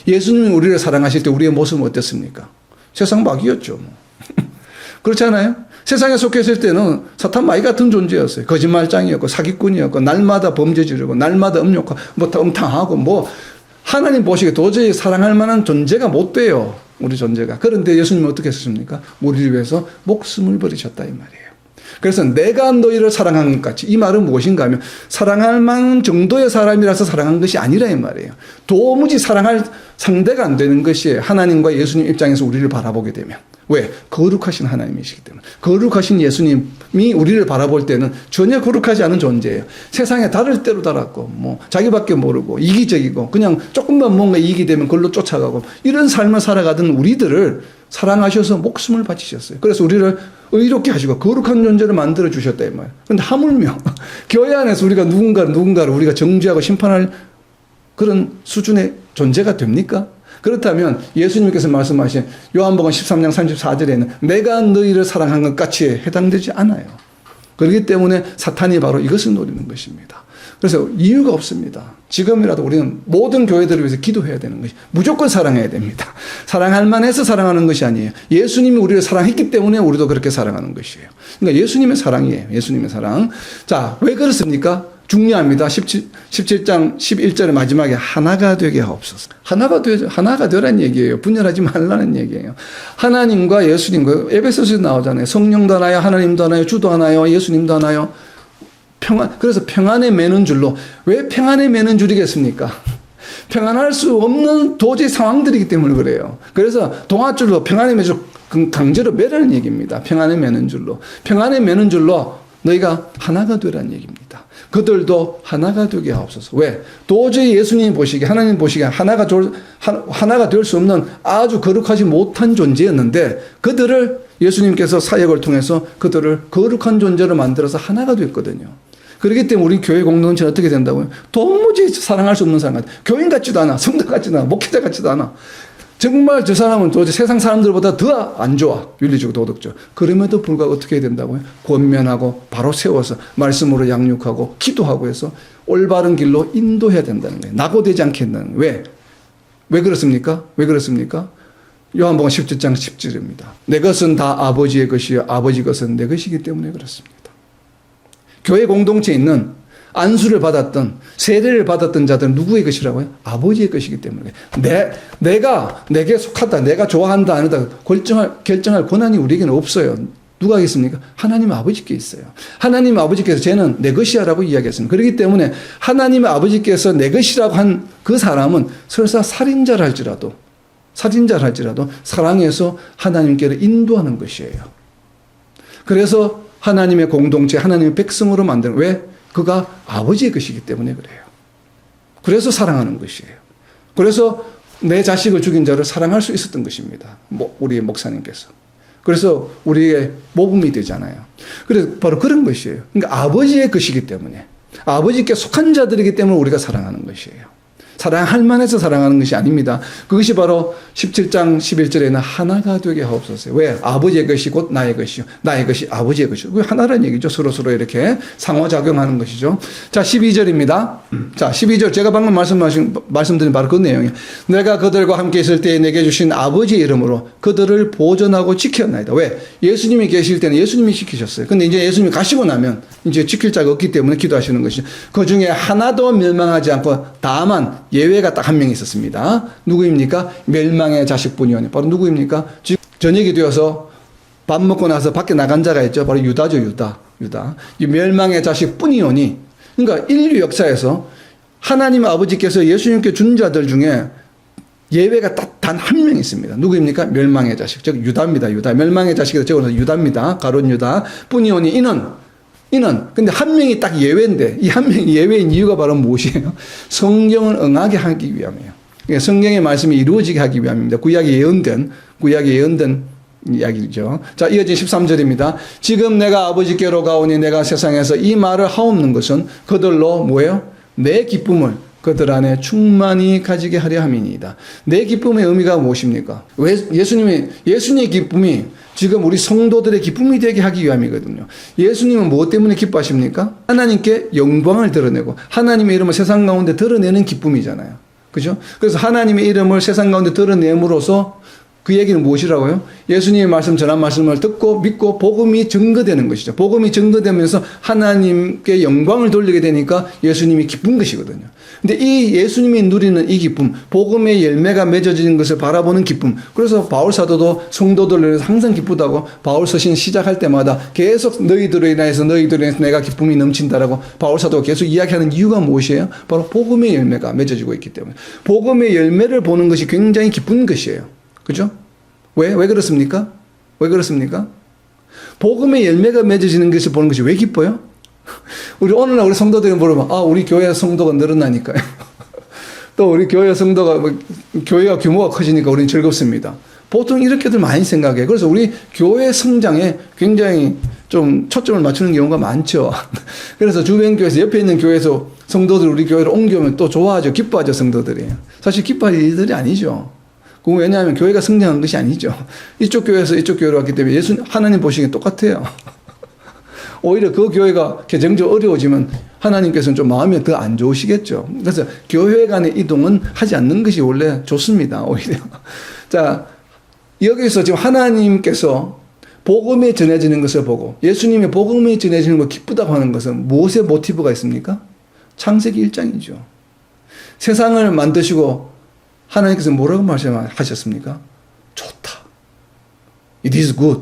예수님이 우리를 사랑하실 때 우리의 모습은 어땠습니까? 세상 막이었죠. 그렇잖아요? 세상에 속했을 때는 사탄 마귀 같은 존재였어요. 거짓말장이었고 사기꾼이었고 날마다 범죄 지르고 날마다 음욕하고 뭐 음탕하고 뭐 하나님 보시기에 도저히 사랑할 만한 존재가 못 돼요. 우리 존재가. 그런데 예수님은 어떻게 했습니까? 우리를 위해서 목숨을 버리셨다 이 말이에요. 그래서 내가 너희를 사랑한 것 같이 이 말은 무엇인가 하면 사랑할 만한 정도의 사람이라서 사랑한 것이 아니라 이 말이에요. 도무지 사랑할 상대가 안 되는 것이 하나님과 예수님 입장에서 우리를 바라보게 되면 왜? 거룩하신 하나님이시기 때문에. 거룩하신 예수님이 우리를 바라볼 때는 전혀 거룩하지 않은 존재예요. 세상에 달을 대로 달았고 뭐 자기밖에 모르고 이기적이고 그냥 조금만 뭔가 이익이 되면 그걸로 쫓아가고 이런 삶을 살아가던 우리들을 사랑하셔서 목숨을 바치셨어요. 그래서 우리를 의롭게 하시고 거룩한 존재를 만들어 주셨다 이 말이에요. 그런데 하물며 교회 안에서 우리가 누군가를 우리가 정죄하고 심판할 그런 수준의 존재가 됩니까? 그렇다면 예수님께서 말씀하신 요한복음 13장 34절에는 내가 너희를 사랑한 것 같이 해당되지 않아요. 그렇기 때문에 사탄이 바로 이것을 노리는 것입니다. 그래서 이유가 없습니다. 지금이라도 우리는 모든 교회들을 위해서 기도해야 되는 것이 무조건 사랑해야 됩니다. 사랑할 만해서 사랑하는 것이 아니에요. 예수님이 우리를 사랑했기 때문에 우리도 그렇게 사랑하는 것이에요. 그러니까 예수님의 사랑이에요. 예수님의 사랑. 자, 왜 그렇습니까? 중요합니다. 17장 11절의 마지막에 하나가 되게 하옵소서. 하나가 되라는 얘기예요. 분열하지 말라는 얘기예요. 하나님과 예수님과 에베소서에 나오잖아요. 성령도 하나요, 하나님도 하나요, 주도 하나요, 예수님도 하나요. 그래서 평안에 매는 줄로. 왜 평안에 매는 줄이겠습니까? 평안할 수 없는 도저히 상황들이기 때문에 그래요. 그래서 동아줄로 평안에 매줄 강제로 매라는 얘기입니다. 평안에 매는 줄로. 평안에 매는 줄로 너희가 하나가 되라는 얘기입니다. 그들도 하나가 되게 하옵소서. 왜? 도저히 예수님 보시기에 하나님 보시기에 하나가 될 수 없는 아주 거룩하지 못한 존재였는데 그들을 예수님께서 사역을 통해서 그들을 거룩한 존재로 만들어서 하나가 됐거든요. 그렇기 때문에 우리 교회 공동체는 어떻게 된다고요? 도무지 사랑할 수 없는 사람 같아요. 교인 같지도 않아. 성도 같지도 않아. 목회자 같지도 않아. 정말 저 사람은 도저히 세상 사람들보다 더 안 좋아. 윤리적, 도덕적. 그럼에도 불구하고 어떻게 해야 된다고요? 권면하고 바로 세워서 말씀으로 양육하고 기도하고 해서 올바른 길로 인도해야 된다는 거예요. 낙오되지 않게 한다는 거예요. 왜 그렇습니까? 왜 그렇습니까? 요한복음 17장 10절입니다. 내 것은 다 아버지의 것이요 아버지 것은 내 것이기 때문에 그렇습니다. 교회 공동체에 있는 안수를 받았던 세례를 받았던 자들은 누구의 것이라고요? 아버지의 것이기 때문에 내가 내게 속하다 내가 좋아한다 안 한다 결정할 권한이 우리에게는 없어요. 누가 하겠습니까? 하나님 아버지께 있어요. 하나님 아버지께서 쟤는 내 것이야 라고 이야기했습니다. 그렇기 때문에 하나님 아버지께서 내 것이라고 한 그 사람은 설사 살인자를 할지라도 사랑해서 하나님께를 인도하는 것이에요. 그래서 하나님의 공동체, 하나님의 백성으로 만드는 왜? 그가 아버지의 것이기 때문에 그래요. 그래서 사랑하는 것이에요. 그래서 내 자식을 죽인 자를 사랑할 수 있었던 것입니다. 우리의 목사님께서. 그래서 우리의 모범이 되잖아요. 그래서 바로 그런 것이에요. 그러니까 아버지의 것이기 때문에 아버지께 속한 자들이기 때문에 우리가 사랑하는 것이에요. 사랑할 만해서 사랑하는 것이 아닙니다. 그것이 바로 17장 11절에는 하나가 되게 하옵소서. 왜? 아버지의 것이 곧 나의 것이요. 나의 것이 아버지의 것이요. 그게 하나라는 얘기죠. 서로서로 이렇게 상호작용하는 것이죠. 자, 12절입니다. 자, 12절 제가 방금 말씀드린 바로 그 내용이에요. 내가 그들과 함께 있을 때에 내게 주신 아버지의 이름으로 그들을 보존하고 지켰나이다. 왜? 예수님이 계실 때는 예수님이 지키셨어요. 근데 이제 예수님이 가시고 나면 이제 지킬 자가 없기 때문에 기도하시는 것이죠. 그 중에 하나도 멸망하지 않고 다만 예외가 딱 한 명 있었습니다. 누구입니까? 멸망의 자식뿐이오니. 바로 누구입니까? 저녁이 되어서 밥 먹고 나서 밖에 나간 자가 있죠. 바로 유다죠, 유다. 유다. 이 멸망의 자식뿐이오니, 그러니까 인류 역사에서 하나님 아버지께서 예수님께 준 자들 중에 예외가 단 한 명 있습니다. 누구입니까? 멸망의 자식. 즉 유다입니다. 유다. 멸망의 자식이라 적어서 유다입니다. 가룟 유다. 뿐이오니 이는 근데 한 명이 딱 예외인데 이 한 명이 예외인 이유가 바로 무엇이에요? 성경을 응하게 하기 위함이에요. 그러니까 성경의 말씀이 이루어지게 하기 위함입니다. 구약에 예언된 이야기죠. 자, 이어진 13절입니다. 지금 내가 아버지께로 가오니 내가 세상에서 이 말을 하옵는 것은 그들로 뭐예요? 내 기쁨을 그들 안에 충만히 가지게 하려 함이니이다. 내 기쁨의 의미가 무엇입니까? 왜 예수님의 기쁨이 지금 우리 성도들의 기쁨이 되게 하기 위함이거든요. 예수님은 무엇 때문에 기뻐하십니까? 하나님께 영광을 드러내고 하나님의 이름을 세상 가운데 드러내는 기쁨이잖아요. 그죠? 그래서 하나님의 이름을 세상 가운데 드러냄으로써 그 얘기는 무엇이라고요? 예수님의 말씀, 전한 말씀을 듣고 믿고 복음이 증거되는 것이죠. 복음이 증거되면서 하나님께 영광을 돌리게 되니까 예수님이 기쁜 것이거든요. 근데 이 예수님이 누리는 이 기쁨, 복음의 열매가 맺어지는 것을 바라보는 기쁨. 그래서 바울 사도도 성도들을 위해서 항상 기쁘다고 바울 서신 시작할 때마다 계속 너희들로 인해서 내가 기쁨이 넘친다라고 바울 사도가 계속 이야기하는 이유가 무엇이에요? 바로 복음의 열매가 맺어지고 있기 때문에. 복음의 열매를 보는 것이 굉장히 기쁜 것이에요. 그죠? 왜 그렇습니까? 왜 그렇습니까? 복음의 열매가 맺어지는 것을 보는 것이 왜 기뻐요? 우리 오늘날 우리 성도들이 물어봐. 우리 교회 성도가 늘어나니까요. 또 우리 교회 성도가, 교회가 규모가 커지니까 우리는 즐겁습니다. 보통 이렇게들 많이 생각해요. 그래서 우리 교회 성장에 굉장히 좀 초점을 맞추는 경우가 많죠. 그래서 주변 교회에서 옆에 있는 교회에서 성도들 우리 교회로 옮겨오면 또 좋아하죠. 기뻐하죠, 성도들이. 사실 기뻐할 일들이 아니죠. 왜냐하면 교회가 성장한 것이 아니죠. 이쪽 교회에서 이쪽 교회로 왔기 때문에 하나님 보시기엔 똑같아요. 오히려 그 교회가 개정적으로 어려워지면 하나님께서는 좀 마음이 더 안 좋으시겠죠. 그래서 교회 간의 이동은 하지 않는 것이 원래 좋습니다. 오히려. 자, 여기서 지금 하나님께서 복음이 전해지는 것을 보고 예수님의 복음이 전해지는 걸 기쁘다고 하는 것은 무엇의 모티브가 있습니까? 창세기 1장이죠. 세상을 만드시고 하나님께서 뭐라고 말씀하셨습니까? 좋다. It is good.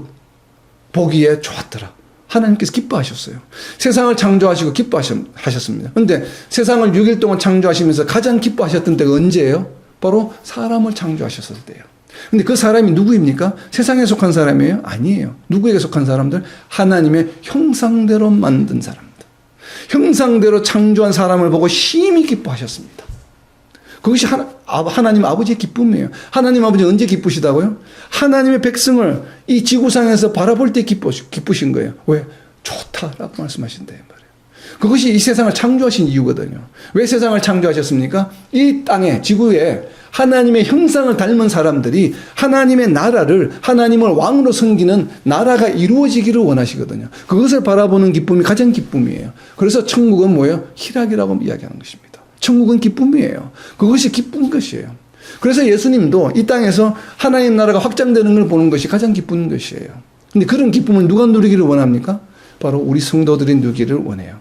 보기에 좋았더라. 하나님께서 기뻐하셨어요. 세상을 창조하시고 기뻐하셨습니다. 그런데 세상을 6일 동안 창조하시면서 가장 기뻐하셨던 때가 언제예요? 바로 사람을 창조하셨을 때예요. 근데 그 사람이 누구입니까? 세상에 속한 사람이에요? 아니에요. 누구에게 속한 사람들? 하나님의 형상대로 만든 사람들. 형상대로 창조한 사람을 보고 심히 기뻐하셨습니다. 그것이 하나님 아버지의 기쁨이에요. 하나님 아버지 언제 기쁘시다고요? 하나님의 백성을 이 지구상에서 바라볼 때 기쁘신 거예요. 왜? 좋다라고 말씀하신다 말이에요. 그것이 이 세상을 창조하신 이유거든요. 왜 세상을 창조하셨습니까? 이 땅에 지구에 하나님의 형상을 닮은 사람들이 하나님의 나라를 하나님을 왕으로 섬기는 나라가 이루어지기를 원하시거든요. 그것을 바라보는 기쁨이 가장 기쁨이에요. 그래서 천국은 뭐예요? 희락이라고 이야기하는 것입니다. 천국은 기쁨이에요. 그것이 기쁜 것이에요. 그래서 예수님도 이 땅에서 하나님 나라가 확장되는 걸 보는 것이 가장 기쁜 것이에요. 근데 그런 기쁨은 누가 누리기를 원합니까? 바로 우리 성도들이 누리기를 원해요.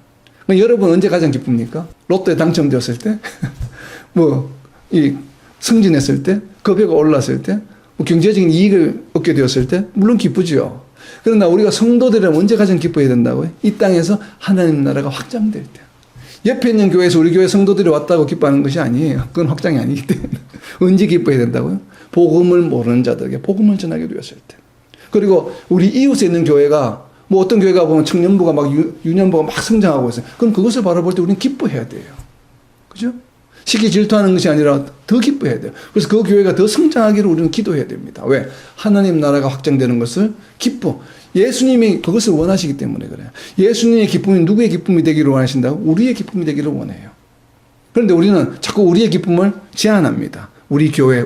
여러분 언제 가장 기쁩니까? 로또에 당첨되었을 때? 승진했을 때? 급여가 올랐을 때? 경제적인 이익을 얻게 되었을 때? 물론 기쁘죠. 그러나 우리가 성도들은 언제 가장 기뻐해야 된다고요? 이 땅에서 하나님 나라가 확장될 때. 옆에 있는 교회에서 우리 교회 성도들이 왔다고 기뻐하는 것이 아니에요. 그건 확장이 아니기 때문에. 언제 기뻐해야 된다고요? 복음을 모르는 자들에게 복음을 전하게 되었을 때. 그리고 우리 이웃에 있는 교회가 어떤 교회가 보면 청년부가 유년부가 막 성장하고 있어요. 그럼 그것을 바라볼 때 우리는 기뻐해야 돼요. 그죠? 시기 질투하는 것이 아니라 더 기뻐해야 돼요. 그래서 그 교회가 더 성장하기를 우리는 기도해야 됩니다. 왜? 하나님 나라가 확장되는 것을 예수님이 그것을 원하시기 때문에 그래요. 예수님의 기쁨이 누구의 기쁨이 되기를 원하신다고? 우리의 기쁨이 되기를 원해요. 그런데 우리는 자꾸 우리의 기쁨을 제한합니다. 우리 교회.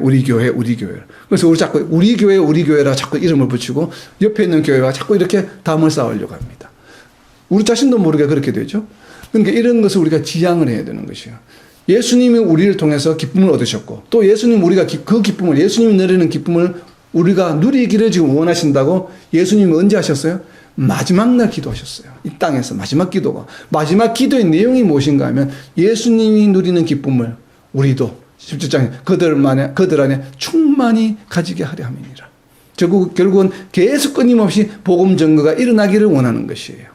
그래서 우리 교회라 자꾸 이름을 붙이고 옆에 있는 교회와 자꾸 이렇게 담을 쌓으려고 합니다. 우리 자신도 모르게 그렇게 되죠. 그러니까 이런 것을 우리가 지향을 해야 되는 것이에요. 예수님이 우리를 통해서 기쁨을 얻으셨고 또 우리가 그 기쁨을 예수님이 누리는 기쁨을 우리가 누리기를 지금 원하신다고 예수님이 언제 하셨어요? 마지막 날 기도하셨어요. 이 땅에서 마지막 마지막 기도의 내용이 무엇인가 하면 예수님이 누리는 기쁨을 우리도 17장에 그들 안에 충만히 가지게 하려 함이니라. 결국은 계속 끊임없이 복음 증거가 일어나기를 원하는 것이에요.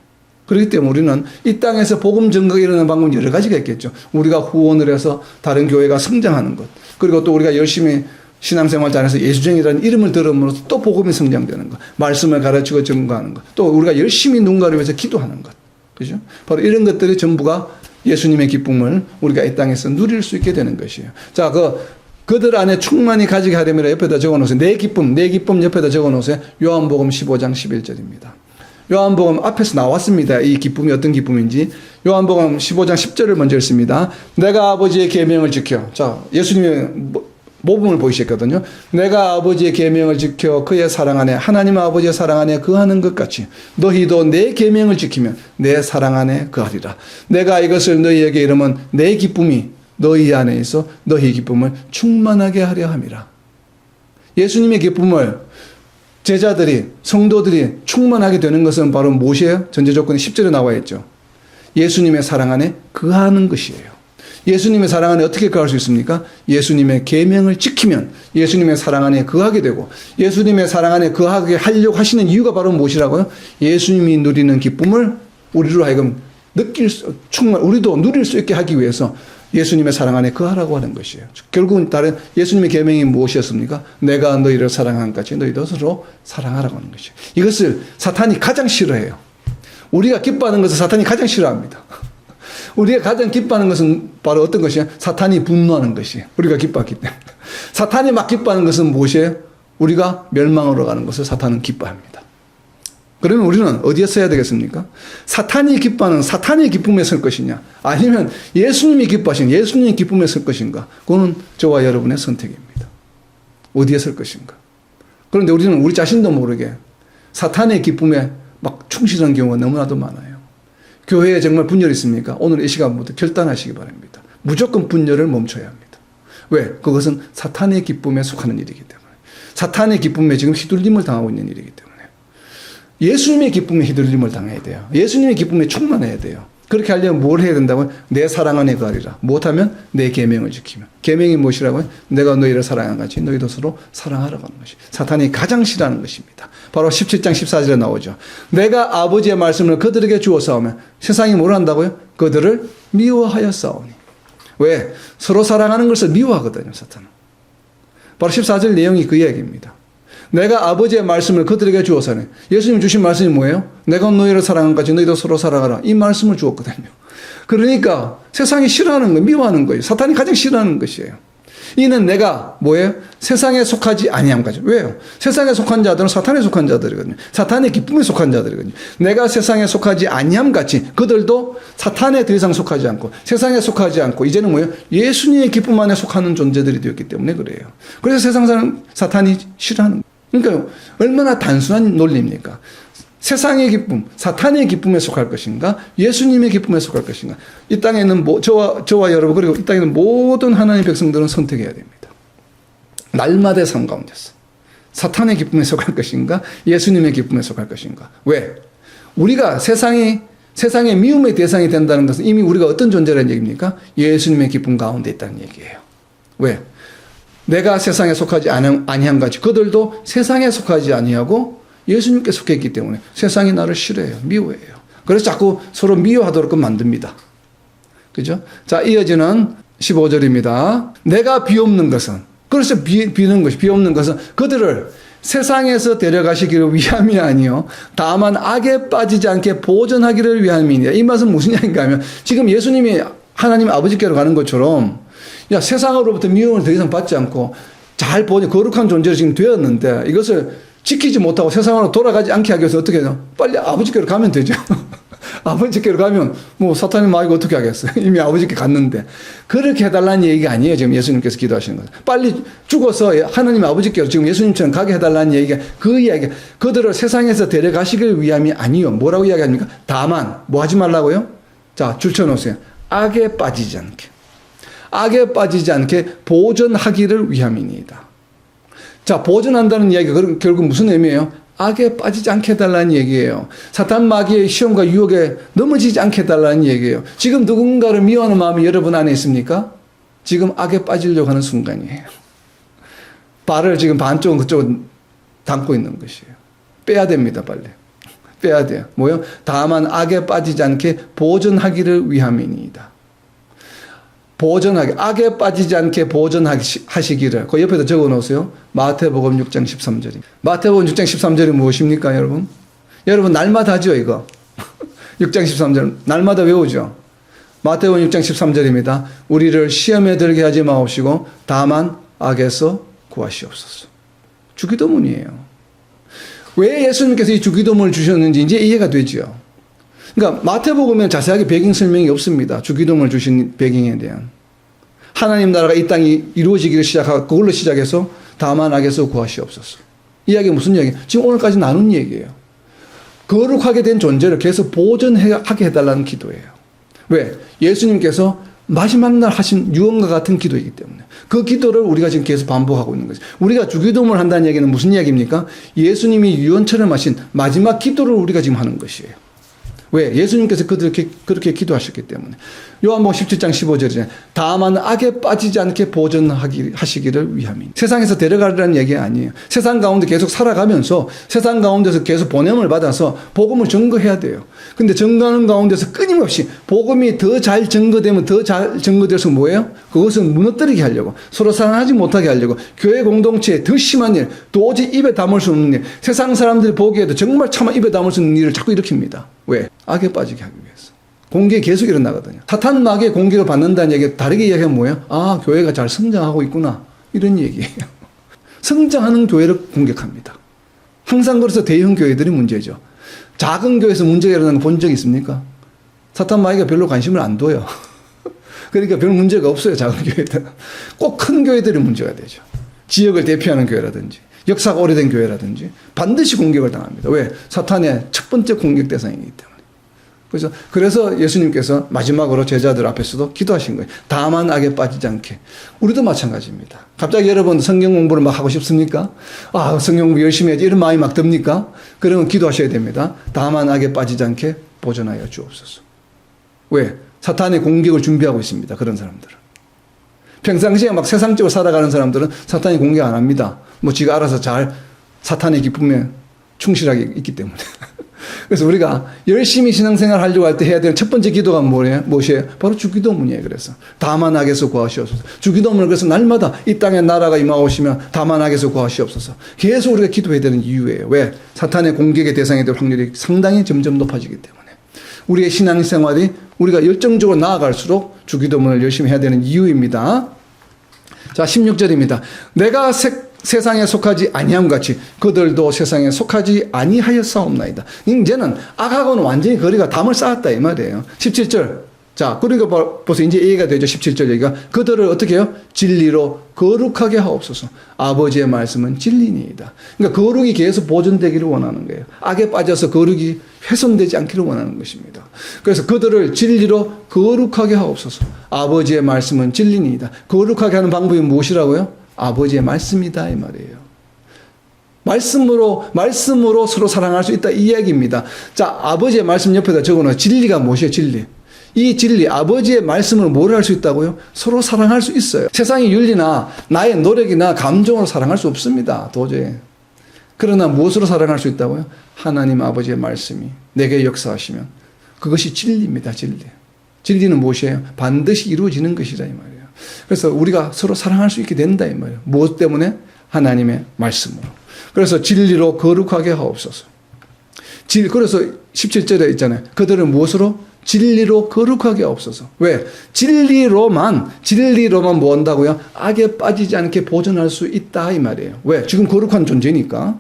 그렇기 때문에 우리는 이 땅에서 복음 증거가 일어나는 방법은 여러 가지가 있겠죠. 우리가 후원을 해서 다른 교회가 성장하는 것. 그리고 또 우리가 열심히 신앙생활 잘해서 예수쟁이라는 이름을 들음으로써 또 복음이 성장되는 것. 말씀을 가르치고 증거하는 것. 또 우리가 열심히 누군가를 위해서 기도하는 것. 그죠? 바로 이런 것들이 전부가 예수님의 기쁨을 우리가 이 땅에서 누릴 수 있게 되는 것이에요. 자, 그들 안에 충만히 가지게 하려면 옆에다 적어 놓으세요. 내 기쁨 옆에다 적어 놓으세요. 요한복음 15장 11절입니다. 요한복음 앞에서 나왔습니다. 이 기쁨이 어떤 기쁨인지. 요한복음 15장 10절을 먼저 읽습니다. 내가 아버지의 계명을 지켜. 자, 예수님의 모범을 보이셨거든요. 내가 아버지의 계명을 지켜 그의 사랑 안에 하나님 아버지의 사랑 안에 거하는 것 같이 너희도 내 계명을 지키면 내 사랑 안에 거하리라. 내가 이것을 너희에게 이르면 내 기쁨이 너희 안에 있어 너희 기쁨을 충만하게 하려 함이라. 예수님의 기쁨을 제자들이 성도들이 충만하게 되는 것은 바로 무엇이에요? 전제 조건이 10절에 나와 있죠. 예수님의 사랑 안에 거하는 것이에요. 예수님의 사랑 안에 어떻게 거할 수 있습니까? 예수님의 계명을 지키면 예수님의 사랑 안에 거하게 되고 예수님의 사랑 안에 거하게 하려고 하시는 이유가 바로 무엇이라고요? 예수님이 누리는 기쁨을 우리로 하여금 우리도 누릴 수 있게 하기 위해서 예수님의 사랑 안에 거하라고 하는 것이에요. 결국은 다른 예수님의 계명이 무엇이었습니까? 내가 너희를 사랑한 같이 너희도 서로 사랑하라고 하는 것이에요. 이것을 사탄이 가장 싫어해요. 우리가 기뻐하는 것을 사탄이 가장 싫어합니다. 우리가 가장 기뻐하는 것은 바로 어떤 것이에요? 사탄이 분노하는 것이에요. 우리가 기뻐하기 때문에. 사탄이 막 기뻐하는 것은 무엇이에요? 우리가 멸망으로 가는 것을 사탄은 기뻐합니다. 그러면 우리는 어디에 서야 되겠습니까? 사탄이 기뻐하는 사탄의 기쁨에 설 것이냐, 아니면 예수님이 기뻐하시는 예수님의 기쁨에 설 것인가? 그거는 저와 여러분의 선택입니다. 어디에 설 것인가? 그런데 우리는 우리 자신도 모르게 사탄의 기쁨에 막 충실한 경우가 너무나도 많아요. 교회에 정말 분열이 있습니까? 오늘 이 시간부터 결단하시기 바랍니다. 무조건 분열을 멈춰야 합니다. 왜? 그것은 사탄의 기쁨에 속하는 일이기 때문에. 사탄의 기쁨에 지금 휘둘림을 당하고 있는 일이기 때문에. 예수님의 기쁨에 휘둘림을 당해야 돼요. 예수님의 기쁨에 충만해야 돼요. 그렇게 하려면 뭘 해야 된다고요? 내 사랑 안에 거하리라. 못하면 내 계명을 지키면. 계명이 무엇이라고요? 내가 너희를 사랑한 같이 너희도 서로 사랑하라고 하는 것이. 사탄이 가장 싫어하는 것입니다. 바로 17장 14절에 나오죠. 내가 아버지의 말씀을 그들에게 주어 싸우면 세상이 뭘 한다고요? 그들을 미워하여 싸우니. 왜? 서로 사랑하는 것을 미워하거든요, 사탄은. 바로 14절 내용이 그 이야기입니다. 내가 아버지의 말씀을 그들에게 주어서는 예수님 주신 말씀이 뭐예요? 내가 너희를 사랑한 같이 너희도 서로 사랑하라. 이 말씀을 주었거든요. 그러니까 세상이 싫어하는 거, 미워하는 거예요. 사탄이 가장 싫어하는 것이에요. 이는 내가 뭐예요? 세상에 속하지 아니함까지. 왜요? 세상에 속한 자들은 사탄에 속한 자들이거든요. 사탄의 기쁨에 속한 자들이거든요. 내가 세상에 속하지 아니함같이 그들도 사탄에 더 이상 속하지 않고 세상에 속하지 않고 이제는 뭐예요? 예수님의 기쁨 안에 속하는 존재들이 되었기 때문에 그래요. 그래서 세상 사람 사탄이 싫어하는 거예요. 그러니까 얼마나 단순한 논리입니까? 세상의 기쁨, 사탄의 기쁨에 속할 것인가? 예수님의 기쁨에 속할 것인가? 이 땅에 있는 저와 여러분 그리고 이 땅에 있는 모든 하나님의 백성들은 선택해야 됩니다. 날마다의 삶 가운데서 사탄의 기쁨에 속할 것인가? 예수님의 기쁨에 속할 것인가? 왜? 우리가 세상의 미움의 대상이 된다는 것은 이미 우리가 어떤 존재라는 얘기입니까? 예수님의 기쁨 가운데 있다는 얘기예요. 왜? 내가 세상에 속하지 아니한 같이 그들도 세상에 속하지 아니하고 예수님께 속했기 때문에 세상이 나를 싫어해요. 미워해요. 그래서 자꾸 서로 미워하도록 만듭니다. 그죠? 자, 이어지는 15절입니다. 내가 비옵는 것은, 그래서 비옵는 것은 그들을 세상에서 데려가시기를 위함이 아니요 다만 악에 빠지지 않게 보존하기를 위함이니라. 이 말은 무슨 이야기인가 하면 지금 예수님이 하나님 아버지께로 가는 것처럼 야, 세상으로부터 미움을 더 이상 받지 않고 잘 보니 거룩한 존재로 지금 되었는데 이것을 지키지 못하고 세상으로 돌아가지 않게 하기 위해서 어떻게 해요? 빨리 아버지께로 가면 되죠. 아버지께로 가면 뭐 사탄이 막 이거 어떻게 하겠어요? 이미 아버지께 갔는데. 그렇게 해달라는 얘기가 아니에요. 지금 예수님께서 기도하시는 거예요. 빨리 죽어서 하나님 아버지께로 지금 예수님처럼 가게 해달라는 얘기가 그 이야기. 그들을 세상에서 데려가시길 위함이 아니요. 뭐라고 이야기합니까? 다만 뭐 하지 말라고요? 자, 줄쳐놓으세요. 악에 빠지지 않게. 악에 빠지지 않게 보존하기를 위함이니이다. 자, 보존한다는 이야기가 결국 무슨 의미예요? 악에 빠지지 않게 해달라는 얘기예요. 사탄 마귀의 시험과 유혹에 넘어지지 않게 해달라는 얘기예요. 지금 누군가를 미워하는 마음이 여러분 안에 있습니까? 지금 악에 빠지려고 하는 순간이에요. 발을 지금 반쪽은 그쪽은 담고 있는 것이에요. 빼야 됩니다, 빨리. 빼야 돼요. 뭐요? 다만 악에 빠지지 않게 보전하기를 위함이니이다. 보전하기, 악에 빠지지 않게 보전하시기를. 그 옆에다 적어 놓으세요. 마태복음 6장 13절입니다. 마태복음 6장 13절이 무엇입니까, 여러분? 여러분, 날마다 하죠, 이거. 6장 13절. 날마다 외우죠. 마태복음 6장 13절입니다. 우리를 시험에 들게 하지 마옵시고, 다만 악에서 구하시옵소서. 주기도문이에요. 왜 예수님께서 이 주기도문을 주셨는지 이제 이해가 되죠. 그러니까 마태복음에 자세하게 배경 설명이 없습니다. 주기도문을 주신 배경에 대한. 하나님 나라가 이 땅이 이루어지기를 시작하고 그걸로 시작해서 다만 악에서 구하시옵소서. 이야기가 무슨 이야기예요? 지금 오늘까지 나눈 얘기예요. 거룩하게 된 존재를 계속 보존하게 해달라는 기도예요. 왜? 예수님께서 마지막 날 하신 유언과 같은 기도이기 때문에 그 기도를 우리가 지금 계속 반복하고 있는 거죠. 우리가 주기도문을 한다는 얘기는 무슨 이야기입니까? 예수님이 유언처럼 하신 마지막 기도를 우리가 지금 하는 것이에요. 왜? 예수님께서 그렇게 기도하셨기 때문에. 요한복음 17장 15절이잖아요. 다만 악에 빠지지 않게 보존하시기를 위함이니. 세상에서 데려가려는 얘기 아니에요. 세상 가운데 계속 살아가면서 세상 가운데서 계속 보냄을 받아서 복음을 증거해야 돼요. 근데 증거하는 가운데서 끊임없이 복음이 더 잘 증거되면 더 잘 증거돼서 뭐예요? 그것은 무너뜨리게 하려고, 서로 사랑하지 못하게 하려고, 교회 공동체에 더 심한 일, 도저히 입에 담을 수 없는 일, 세상 사람들이 보기에도 정말 차마 입에 담을 수 없는 일을 자꾸 일으킵니다. 왜? 악에 빠지게 하기 위해서. 공개 계속 일어나거든요. 사탄 마귀의 공개를 받는다는 얘기, 다르게 이야기하면 뭐예요? 아, 교회가 잘 성장하고 있구나. 이런 얘기예요. 성장하는 교회를 공격합니다. 항상 그래서 대형 교회들이 문제죠. 작은 교회에서 문제가 일어나는 거 본 적 있습니까? 사탄 마귀가 별로 관심을 안 둬요. 그러니까 별 문제가 없어요, 작은 교회들은. 꼭 큰 교회들이 문제가 되죠. 지역을 대표하는 교회라든지, 역사가 오래된 교회라든지, 반드시 공격을 당합니다. 왜? 사탄의 첫 번째 공격 대상이기 때문에. 그래서 예수님께서 마지막으로 제자들 앞에서도 기도하신 거예요. 다만 악에 빠지지 않게. 우리도 마찬가지입니다. 갑자기 여러분 성경 공부를 막 하고 싶습니까? 아, 성경 공부 열심히 해야지. 이런 마음이 막 듭니까? 그러면 기도하셔야 됩니다. 다만 악에 빠지지 않게 보존하여 주옵소서. 왜? 사탄의 공격을 준비하고 있습니다. 그런 사람들은. 평상시에 막 세상적으로 살아가는 사람들은 사탄이 공격 안 합니다. 뭐 지가 알아서 잘 사탄의 기쁨에 충실하게 있기 때문에. 그래서 우리가 열심히 신앙생활 하려고 할 때 해야 되는 첫 번째 기도가 무엇이에요? 바로 주기도문이에요. 그래서 다만 악에서 구하시옵소서. 주기도문을 그래서 날마다 이 땅에 나라가 임하오시면 다만 악에서 구하시옵소서. 계속 우리가 기도해야 되는 이유예요. 왜? 사탄의 공격의 대상이 될 확률이 상당히 점점 높아지기 때문에. 우리의 신앙생활이 우리가 열정적으로 나아갈수록 주기도문을 열심히 해야 되는 이유입니다. 자, 16절입니다. 내가 세상에 속하지 아니함 같이 그들도 세상에 속하지 아니하였사옵나이다. 이제는 악하고는 완전히 거리가 담을 쌓았다 이 말이에요. 17절. 자, 그러니까 벌써 이제 이해가 되죠. 17절 얘기가. 그들을 어떻게 해요? 진리로 거룩하게 하옵소서. 아버지의 말씀은 진리니이다. 그러니까 거룩이 계속 보존되기를 원하는 거예요. 악에 빠져서 거룩이 훼손되지 않기를 원하는 것입니다. 그래서 그들을 진리로 거룩하게 하옵소서. 아버지의 말씀은 진리니이다. 거룩하게 하는 방법이 무엇이라고요? 아버지의 말씀이다 이 말이에요. 말씀으로 서로 사랑할 수 있다 이 이야기입니다. 자, 아버지의 말씀 옆에다 적어놓은 진리가 무엇이에요? 진리. 이 진리, 아버지의 말씀으로 뭘 할 수 있다고요? 서로 사랑할 수 있어요. 세상의 윤리나 나의 노력이나 감정으로 사랑할 수 없습니다. 도저히. 그러나 무엇으로 사랑할 수 있다고요? 하나님 아버지의 말씀이 내게 역사하시면 그것이 진리입니다. 진리. 진리는 무엇이에요? 반드시 이루어지는 것이다 이 말이에요. 그래서 우리가 서로 사랑할 수 있게 된다 이 말이에요. 무엇 때문에? 하나님의 말씀으로. 그래서 진리로 거룩하게 하옵소서. 그래서 17절에 있잖아요. 그들은 무엇으로? 진리로 거룩하게 하옵소서. 왜? 진리로만 뭐 한다고요? 악에 빠지지 않게 보존할 수 있다 이 말이에요. 왜? 지금 거룩한 존재니까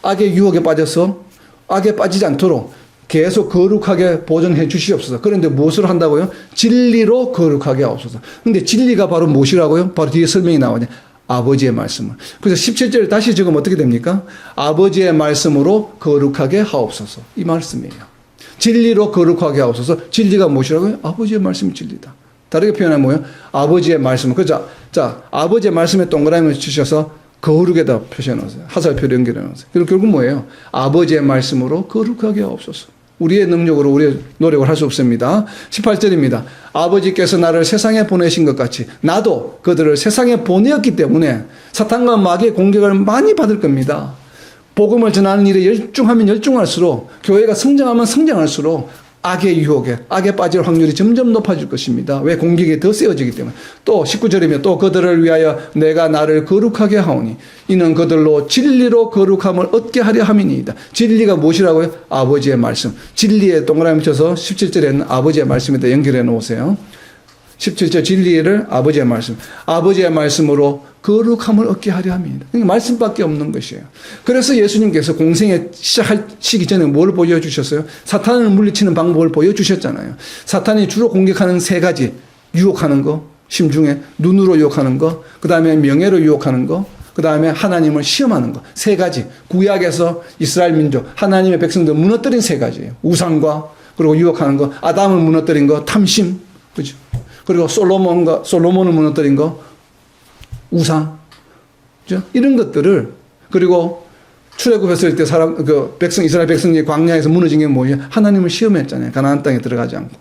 악의 유혹에 빠져서 악에 빠지지 않도록 계속 거룩하게 보존해 주시옵소서. 그런데 무엇을 한다고요? 진리로 거룩하게 하옵소서. 근데 진리가 바로 무엇이라고요? 바로 뒤에 설명이 나오냐. 아버지의 말씀을. 그래서 17절 다시 적으면 어떻게 됩니까? 아버지의 말씀으로 거룩하게 하옵소서. 이 말씀이에요. 진리로 거룩하게 하옵소서. 진리가 무엇이라고요? 아버지의 말씀이 진리다. 다르게 표현하면 뭐예요? 아버지의 말씀. 그죠? 자, 아버지의 말씀에 동그라미를 치셔서 거룩에다 표시해 놓으세요. 화살표를 연결해 놓으세요. 그리고 결국 뭐예요? 아버지의 말씀으로 거룩하게 하옵소서. 우리의 능력으로 우리의 노력을 할 수 없습니다. 18절입니다. 아버지께서 나를 세상에 보내신 것 같이 나도 그들을 세상에 보내었기 때문에 사탄과 마귀의 공격을 많이 받을 겁니다. 복음을 전하는 일에 열중하면 열중할수록, 교회가 성장하면 성장할수록 악의 유혹에, 악에 빠질 확률이 점점 높아질 것입니다. 왜? 공격이 더 세워지기 때문에. 또 19절이면 또 그들을 위하여 내가 나를 거룩하게 하오니 이는 그들로 진리로 거룩함을 얻게 하려 함이니이다. 진리가 무엇이라고요? 아버지의 말씀. 진리에 동그라미 쳐서 17절에는 아버지의 말씀에다 연결해 놓으세요. 17절 진리를 아버지의 말씀. 아버지의 말씀으로 거룩함을 얻게 하려 합니다. 그러니까 말씀밖에 없는 것이에요. 그래서 예수님께서 공생에 시작하시기 전에 뭘 보여주셨어요? 사탄을 물리치는 방법을 보여주셨잖아요. 사탄이 주로 공격하는 세 가지. 유혹하는 거, 심중에 눈으로 유혹하는 거, 그 다음에 명예로 유혹하는 거, 그 다음에 하나님을 시험하는 거. 세 가지. 구약에서 이스라엘 민족, 하나님의 백성들 무너뜨린 세 가지예요. 우상과, 그리고 유혹하는 거, 아담을 무너뜨린 거, 탐심, 그죠? 그리고 솔로몬을 무너뜨린 거, 우상, 그죠? 이런 것들을, 그리고 출애굽했을 때 이스라엘 백성이 광야에서 무너진 게 뭐예요? 하나님을 시험했잖아요. 가나안 땅에 들어가지 않고.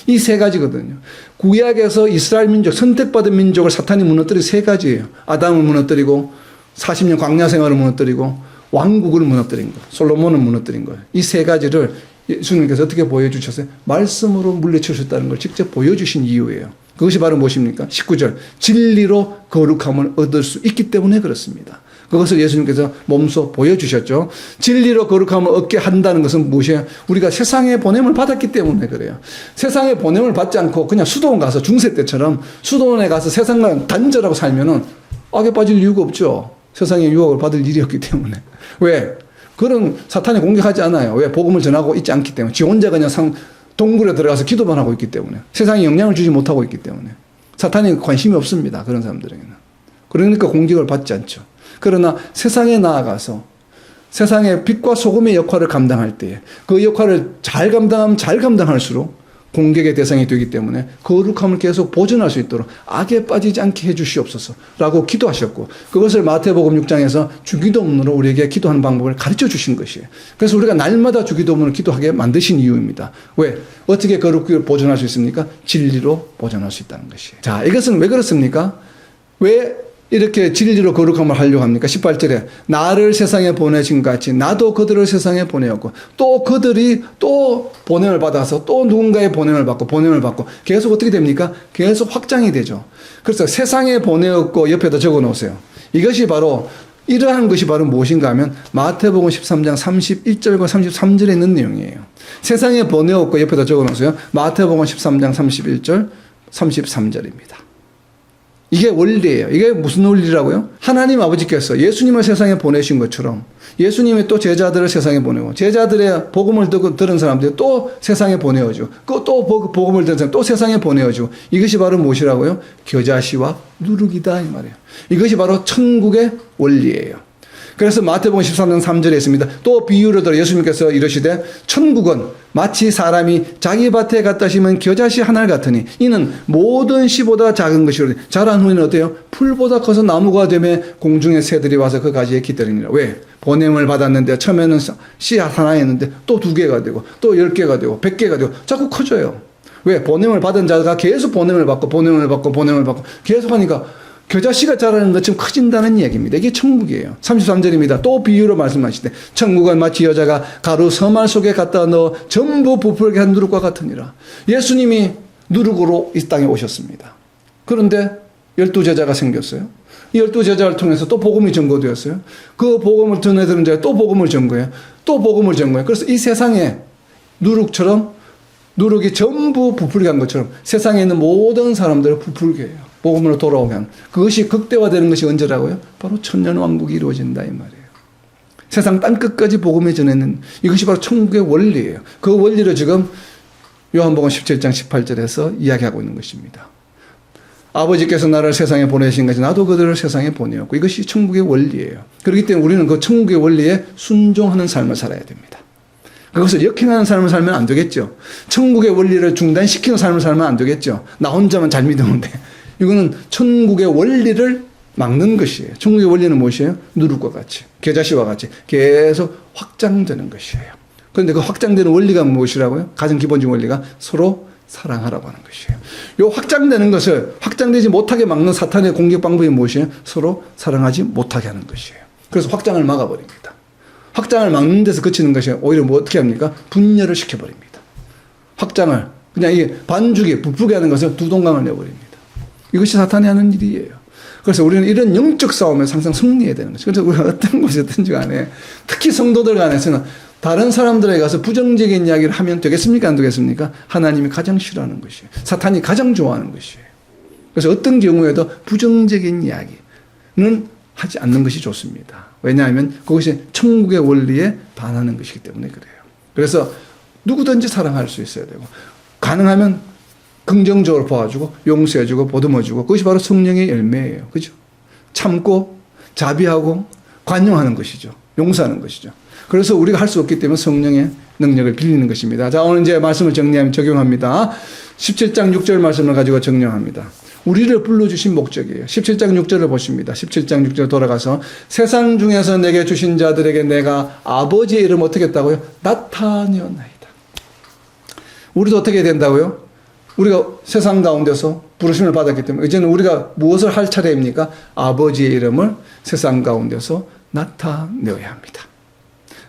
이 세 가지거든요. 구약에서 이스라엘 민족, 선택받은 민족을 사탄이 무너뜨린 세 가지예요. 아담을 무너뜨리고, 40년 광야 생활을 무너뜨리고, 왕국을 무너뜨린 거, 솔로몬을 무너뜨린 거예요. 이 세 가지를 예수님께서 어떻게 보여주셨어요? 말씀으로 물리치셨다는 걸 직접 보여주신 이유예요. 그것이 바로 무엇입니까? 19절. 진리로 거룩함을 얻을 수 있기 때문에 그렇습니다. 그것을 예수님께서 몸소 보여주셨죠. 진리로 거룩함을 얻게 한다는 것은 무엇이에요? 우리가 세상에 보냄을 받았기 때문에 그래요. 세상에 보냄을 받지 않고 그냥 수도원 가서 중세 때처럼 수도원에 가서 세상과 단절하고 살면은 악에 빠질 이유가 없죠. 세상의 유혹을 받을 일이었기 때문에. 왜? 그런 사탄이 공격하지 않아요. 왜? 복음을 전하고 있지 않기 때문에. 지 혼자 그냥 동굴에 들어가서 기도만 하고 있기 때문에. 세상에 영향을 주지 못하고 있기 때문에. 사탄이 관심이 없습니다. 그런 사람들에게는. 그러니까 공격을 받지 않죠. 그러나 세상에 나아가서 세상의 빛과 소금의 역할을 감당할 때에 그 역할을 잘 감당하면 잘 감당할수록 공격의 대상이 되기 때문에 거룩함을 계속 보존할 수 있도록 악에 빠지지 않게 해주시옵소서라고 기도하셨고, 그것을 마태복음 6장에서 주기도문으로 우리에게 기도하는 방법을 가르쳐 주신 것이에요. 그래서 우리가 날마다 주기도문을 기도하게 만드신 이유입니다. 왜? 어떻게 거룩을 보존할 수 있습니까? 진리로 보존할 수 있다는 것이에요. 자, 이것은 왜 그렇습니까? 왜 이렇게 진리로 거룩함을 하려고 합니까? 18절에 나를 세상에 보내신 같이 나도 그들을 세상에 보내었고, 또 그들이 또 보냄을 받아서 또 누군가의 보냄을 받고 계속 어떻게 됩니까? 계속 확장이 되죠. 그래서 세상에 보내었고 옆에다 적어 놓으세요. 이러한 것이 바로 무엇인가 하면 마태복음 13장 31절과 33절에 있는 내용이에요. 세상에 보내었고 옆에다 적어 놓으세요. 마태복음 13장 31절 33절입니다. 이게 원리예요. 이게 무슨 원리라고요? 하나님 아버지께서 예수님을 세상에 보내신 것처럼 예수님이 또 제자들을 세상에 보내고, 제자들의 복음을 들은 사람들이 또 세상에 보내어주고, 또 복음을 들은 사람들 또 세상에 보내어주고, 이것이 바로 무엇이라고요? 겨자씨와 누룩이다 이 말이에요. 이것이 바로 천국의 원리예요. 그래서 마태복음 13장 3절에 있습니다. 또 비유를 들어 예수님께서 이르시되 천국은 마치 사람이 자기 밭에 갖다 심은 겨자씨 하나를 같으니 이는 모든 씨보다 작은 것이로 자란 후에는 어때요? 풀보다 커서 나무가 되며 공중의 새들이 와서 그 가지에 깃들이니라. 왜? 보냄을 받았는데 처음에는 씨 하나였는데 또 2개가 되고 또 10개가 되고 100개가 되고 자꾸 커져요. 왜? 보냄을 받은 자가 계속 보냄을 받고 계속 하니까 겨자씨가 자라는 것처럼 커진다는 얘기입니다. 이게 천국이에요. 33절입니다. 또 비유로 말씀하시되 천국은 마치 여자가 가루 서말 속에 갖다 넣어 전부 부풀게 한 누룩과 같으니라. 예수님이 누룩으로 이 땅에 오셨습니다. 그런데 12제자가 생겼어요. 이 12제자를 통해서 또 복음이 전거되었어요. 그 복음을 전해드는 자가 또 복음을 전거해요. 또 복음을 전거해요. 그래서 이 세상에 누룩이 전부 부풀게 한 것처럼 세상에 있는 모든 사람들을 부풀게 해요. 복음으로 돌아오게 하는. 그것이 극대화되는 것이 언제라고요? 바로 천년왕국이 이루어진다 이 말이에요. 세상 땅끝까지 복음을 전하는 이것이 바로 천국의 원리예요. 그 원리를 지금 요한복음 17장 18절에서 이야기하고 있는 것입니다. 아버지께서 나를 세상에 보내신 것이 나도 그들을 세상에 보내었고, 이것이 천국의 원리예요. 그렇기 때문에 우리는 그 천국의 원리에 순종하는 삶을 살아야 됩니다. 그것을 역행하는 삶을 살면 안 되겠죠. 천국의 원리를 중단시키는 삶을 살면 안 되겠죠. 나 혼자만 잘 믿으는데. 이거는 천국의 원리를 막는 것이에요. 천국의 원리는 무엇이에요? 누룩과 같이, 겨자씨와 같이 계속 확장되는 것이에요. 그런데 그 확장되는 원리가 무엇이라고요? 가장 기본적인 원리가 서로 사랑하라고 하는 것이에요. 이 확장되는 것을 확장되지 못하게 막는 사탄의 공격 방법이 무엇이에요? 서로 사랑하지 못하게 하는 것이에요. 그래서 확장을 막아버립니다. 확장을 막는 데서 그치는 것이 오히려 뭐 어떻게 합니까? 분열을 시켜버립니다. 확장을. 그냥 이게 반죽이 부풀게 하는 것을 두 동강을 내버립니다. 이것이 사탄이 하는 일이에요. 그래서 우리는 이런 영적 싸움에서 항상 승리해야 되는 거죠. 그래서 우리가 어떤 곳이든지 간에 특히 성도들 간에서는 다른 사람들에게 가서 부정적인 이야기를 하면 되겠습니까? 안 되겠습니까? 하나님이 가장 싫어하는 것이에요. 사탄이 가장 좋아하는 것이에요. 그래서 어떤 경우에도 부정적인 이야기는 하지 않는 것이 좋습니다. 왜냐하면 그것이 천국의 원리에 반하는 것이기 때문에 그래요. 그래서 누구든지 사랑할 수 있어야 되고 가능하면 긍정적으로 봐주고 용서해주고 보듬어주고 그것이 바로 성령의 열매예요. 그죠? 참고 자비하고 관용하는 것이죠. 용서하는 것이죠. 그래서 우리가 할 수 없기 때문에 성령의 능력을 빌리는 것입니다. 자, 오늘 이제 말씀을 정리하면 적용합니다. 17장 6절 말씀을 가지고 정리합니다. 우리를 불러주신 목적이에요. 17장 6절을 보십니다. 17장 6절 돌아가서 세상 중에서 내게 주신 자들에게 내가 아버지의 이름 어떻게 했다고요? 나타내었나이다. 우리도 어떻게 된다고요? 우리가 세상 가운데서 부르심을 받았기 때문에 이제는 우리가 무엇을 할 차례입니까? 아버지의 이름을 세상 가운데서 나타내어야 합니다.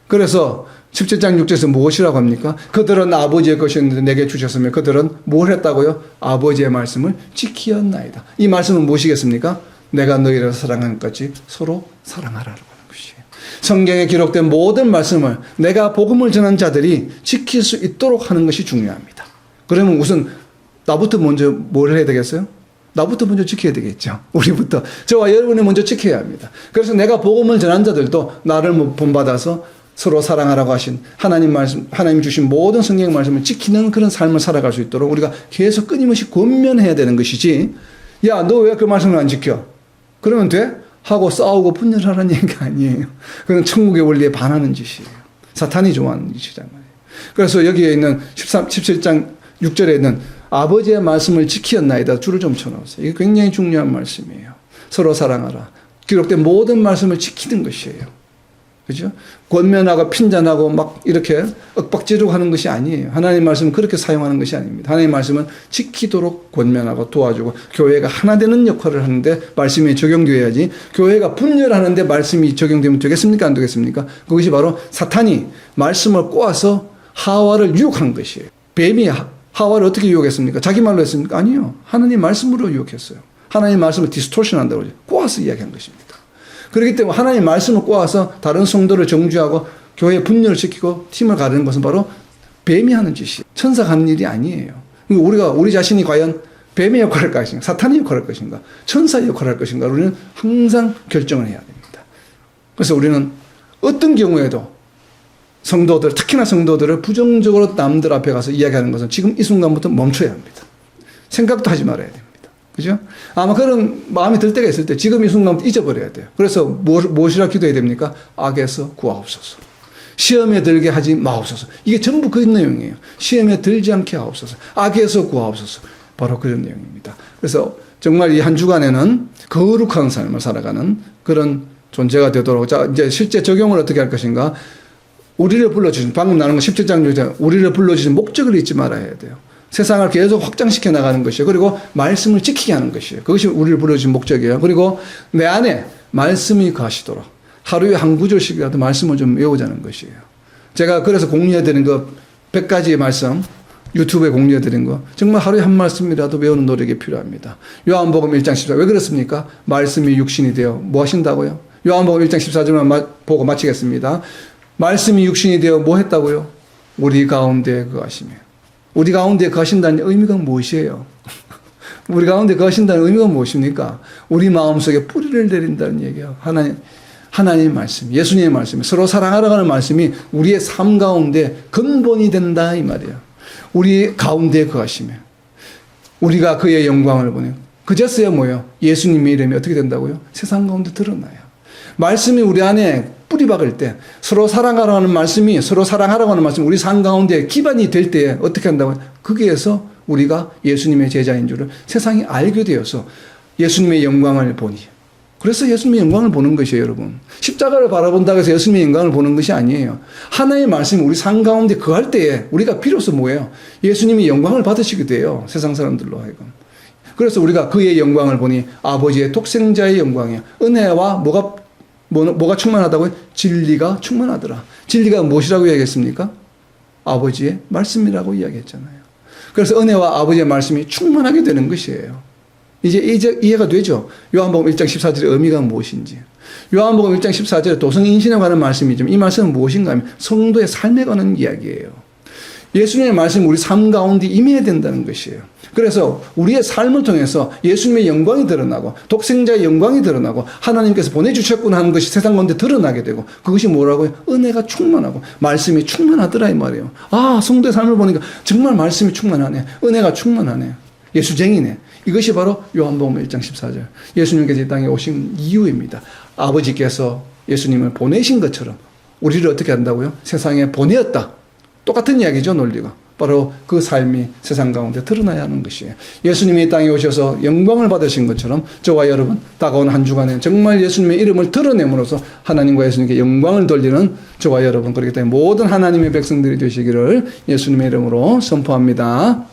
그래서 17장 6절에서 무엇이라고 합니까? 그들은 아버지의 것이었는데 내게 주셨으며 그들은 뭘 했다고요? 아버지의 말씀을 지키었나이다. 이 말씀은 무엇이겠습니까? 내가 너희를 사랑한 것 같이 서로 사랑하라고 하는 것이에요. 성경에 기록된 모든 말씀을 내가 복음을 전한 자들이 지킬 수 있도록 하는 것이 중요합니다. 그러면 우선 나부터 먼저 뭘 해야 되겠어요? 나부터 먼저 지켜야 되겠죠. 우리부터. 저와 여러분이 먼저 지켜야 합니다. 그래서 내가 복음을 전한 자들도 나를 본받아서 서로 사랑하라고 하신 하나님 말씀, 하나님 주신 모든 성경 말씀을 지키는 그런 삶을 살아갈 수 있도록 우리가 계속 끊임없이 권면해야 되는 것이지, 야, 너 왜 그 말씀을 안 지켜? 그러면 돼? 하고 싸우고 분열하라는 얘기가 아니에요. 그건 천국의 원리에 반하는 짓이에요. 사탄이 좋아하는 짓이란 말이에요. 그래서 여기에 있는 17장 6절에 있는 아버지의 말씀을 지키었나이다. 줄을 좀 쳐놓으세요. 이게 굉장히 중요한 말씀이에요. 서로 사랑하라. 기록된 모든 말씀을 지키는 것이에요. 그죠? 권면하고 핀잔하고 막 이렇게 윽박지르고 하는 것이 아니에요. 하나님 말씀은 그렇게 사용하는 것이 아닙니다. 하나님 말씀은 지키도록 권면하고 도와주고 교회가 하나 되는 역할을 하는데 말씀이 적용되어야지, 교회가 분열하는데 말씀이 적용되면 되겠습니까? 안 되겠습니까? 그것이 바로 사탄이 말씀을 꼬아서 하와를 유혹한 것이에요. 뱀이 하와를 어떻게 유혹했습니까? 자기 말로 했습니까? 아니요. 하나님 말씀으로 유혹했어요. 하나님 말씀을 디스토션 한다고 그러죠. 꼬아서 이야기한 것입니다. 그렇기 때문에 하나님 말씀을 꼬아서 다른 성도를 정죄하고 교회에 분열을 시키고 팀을 가르는 것은 바로 뱀이 하는 짓이에요. 천사가 하는 일이 아니에요. 우리 자신이 과연 뱀의 역할을 할 것인가, 사탄의 역할을 할 것인가, 천사의 역할을 할 것인가, 우리는 항상 결정을 해야 됩니다. 그래서 우리는 어떤 경우에도 성도들, 특히나 성도들을 부정적으로 남들 앞에 가서 이야기하는 것은 지금 이 순간부터 멈춰야 합니다. 생각도 하지 말아야 됩니다. 그죠? 아마 그런 마음이 들 때가 있을 때 지금 이 순간부터 잊어버려야 돼요. 그래서 무엇이라 기도해야 됩니까? 악에서 구하옵소서. 시험에 들게 하지 마옵소서. 이게 전부 그 내용이에요. 시험에 들지 않게 하옵소서. 악에서 구하옵소서. 바로 그런 내용입니다. 그래서 정말 이 한 주간에는 거룩한 삶을 살아가는 그런 존재가 되도록, 자, 이제 실제 적용을 어떻게 할 것인가? 우리를 불러주신, 방금 나눈 거 17장 6절, 우리를 불러주신 목적을 잊지 말아야 돼요. 세상을 계속 확장시켜 나가는 것이에요. 그리고 말씀을 지키게 하는 것이에요. 그것이 우리를 불러주신 목적이에요. 그리고 내 안에 말씀이 거하시도록 하루에 한 구절씩이라도 말씀을 좀 외우자는 것이에요. 제가 그래서 공유해드린 거 100가지의 말씀, 유튜브에 공유해드린 거 정말 하루에 한 말씀이라도 외우는 노력이 필요합니다. 요한복음 1장 14. 왜 그렇습니까? 말씀이 육신이 되어 뭐 하신다고요? 요한복음 1장 14절만 보고 마치겠습니다. 말씀이 육신이 되어 뭐 했다고요? 우리 가운데 거하시며. 우리 가운데 거하신다는 의미가 무엇이에요? 우리 가운데 거하신다는 의미가 무엇입니까? 우리 마음속에 뿌리를 내린다는 얘기예요. 하나님 말씀, 예수님의 말씀, 서로 사랑하라고 하는 말씀이 우리의 삶 가운데 근본이 된다 이 말이에요. 우리 가운데 거하시며 우리가 그의 영광을 보내요. 그제서야 뭐예요? 예수님의 이름이 어떻게 된다고요? 세상 가운데 드러나요. 말씀이 우리 안에 뿌리 박을 때 서로 사랑하라고 하는 말씀이, 서로 사랑하라고 하는 말씀이 우리 삶 가운데 기반이 될 때에 어떻게 한다고요? 거기에서 우리가 예수님의 제자인 줄을 세상이 알게 되어서 예수님의 영광을 보니. 그래서 예수님의 영광을 보는 것이에요, 여러분. 십자가를 바라본다고 해서 예수님의 영광을 보는 것이 아니에요. 하나의 말씀이 우리 삶 가운데 거할 때에 우리가 비로소 뭐예요? 예수님이 영광을 받으시게 돼요. 세상 사람들로 하여금. 그래서 우리가 그의 영광을 보니 아버지의 독생자의 영광이에요. 은혜와 뭐가 뭐가 충만하다고요? 진리가 충만하더라. 진리가 무엇이라고 이야기했습니까? 아버지의 말씀이라고 이야기했잖아요. 그래서 은혜와 아버지의 말씀이 충만하게 되는 것이에요. 이제 이해가 되죠? 요한복음 1장 14절의 의미가 무엇인지. 요한복음 1장 14절에 도성인신에 관한 말씀이지만 이 말씀은 무엇인가 하면 성도의 삶에 관한 이야기예요. 예수님의 말씀이 우리 삶 가운데 임해야 된다는 것이에요. 그래서 우리의 삶을 통해서 예수님의 영광이 드러나고 독생자의 영광이 드러나고 하나님께서 보내주셨구나 하는 것이 세상 가운데 드러나게 되고 그것이 뭐라고요? 은혜가 충만하고 말씀이 충만하더라 이 말이에요. 아, 성도의 삶을 보니까 정말 말씀이 충만하네. 은혜가 충만하네. 예수쟁이네. 이것이 바로 요한복음 1장 14절. 예수님께서 이 땅에 오신 이유입니다. 아버지께서 예수님을 보내신 것처럼 우리를 어떻게 한다고요? 세상에 보내었다. 똑같은 이야기죠, 논리가. 바로 그 삶이 세상 가운데 드러나야 하는 것이에요. 예수님이 이 땅에 오셔서 영광을 받으신 것처럼 저와 여러분 다가온 한 주간에 정말 예수님의 이름을 드러냄으로써 하나님과 예수님께 영광을 돌리는 저와 여러분, 그렇기 때문에 모든 하나님의 백성들이 되시기를 예수님의 이름으로 선포합니다.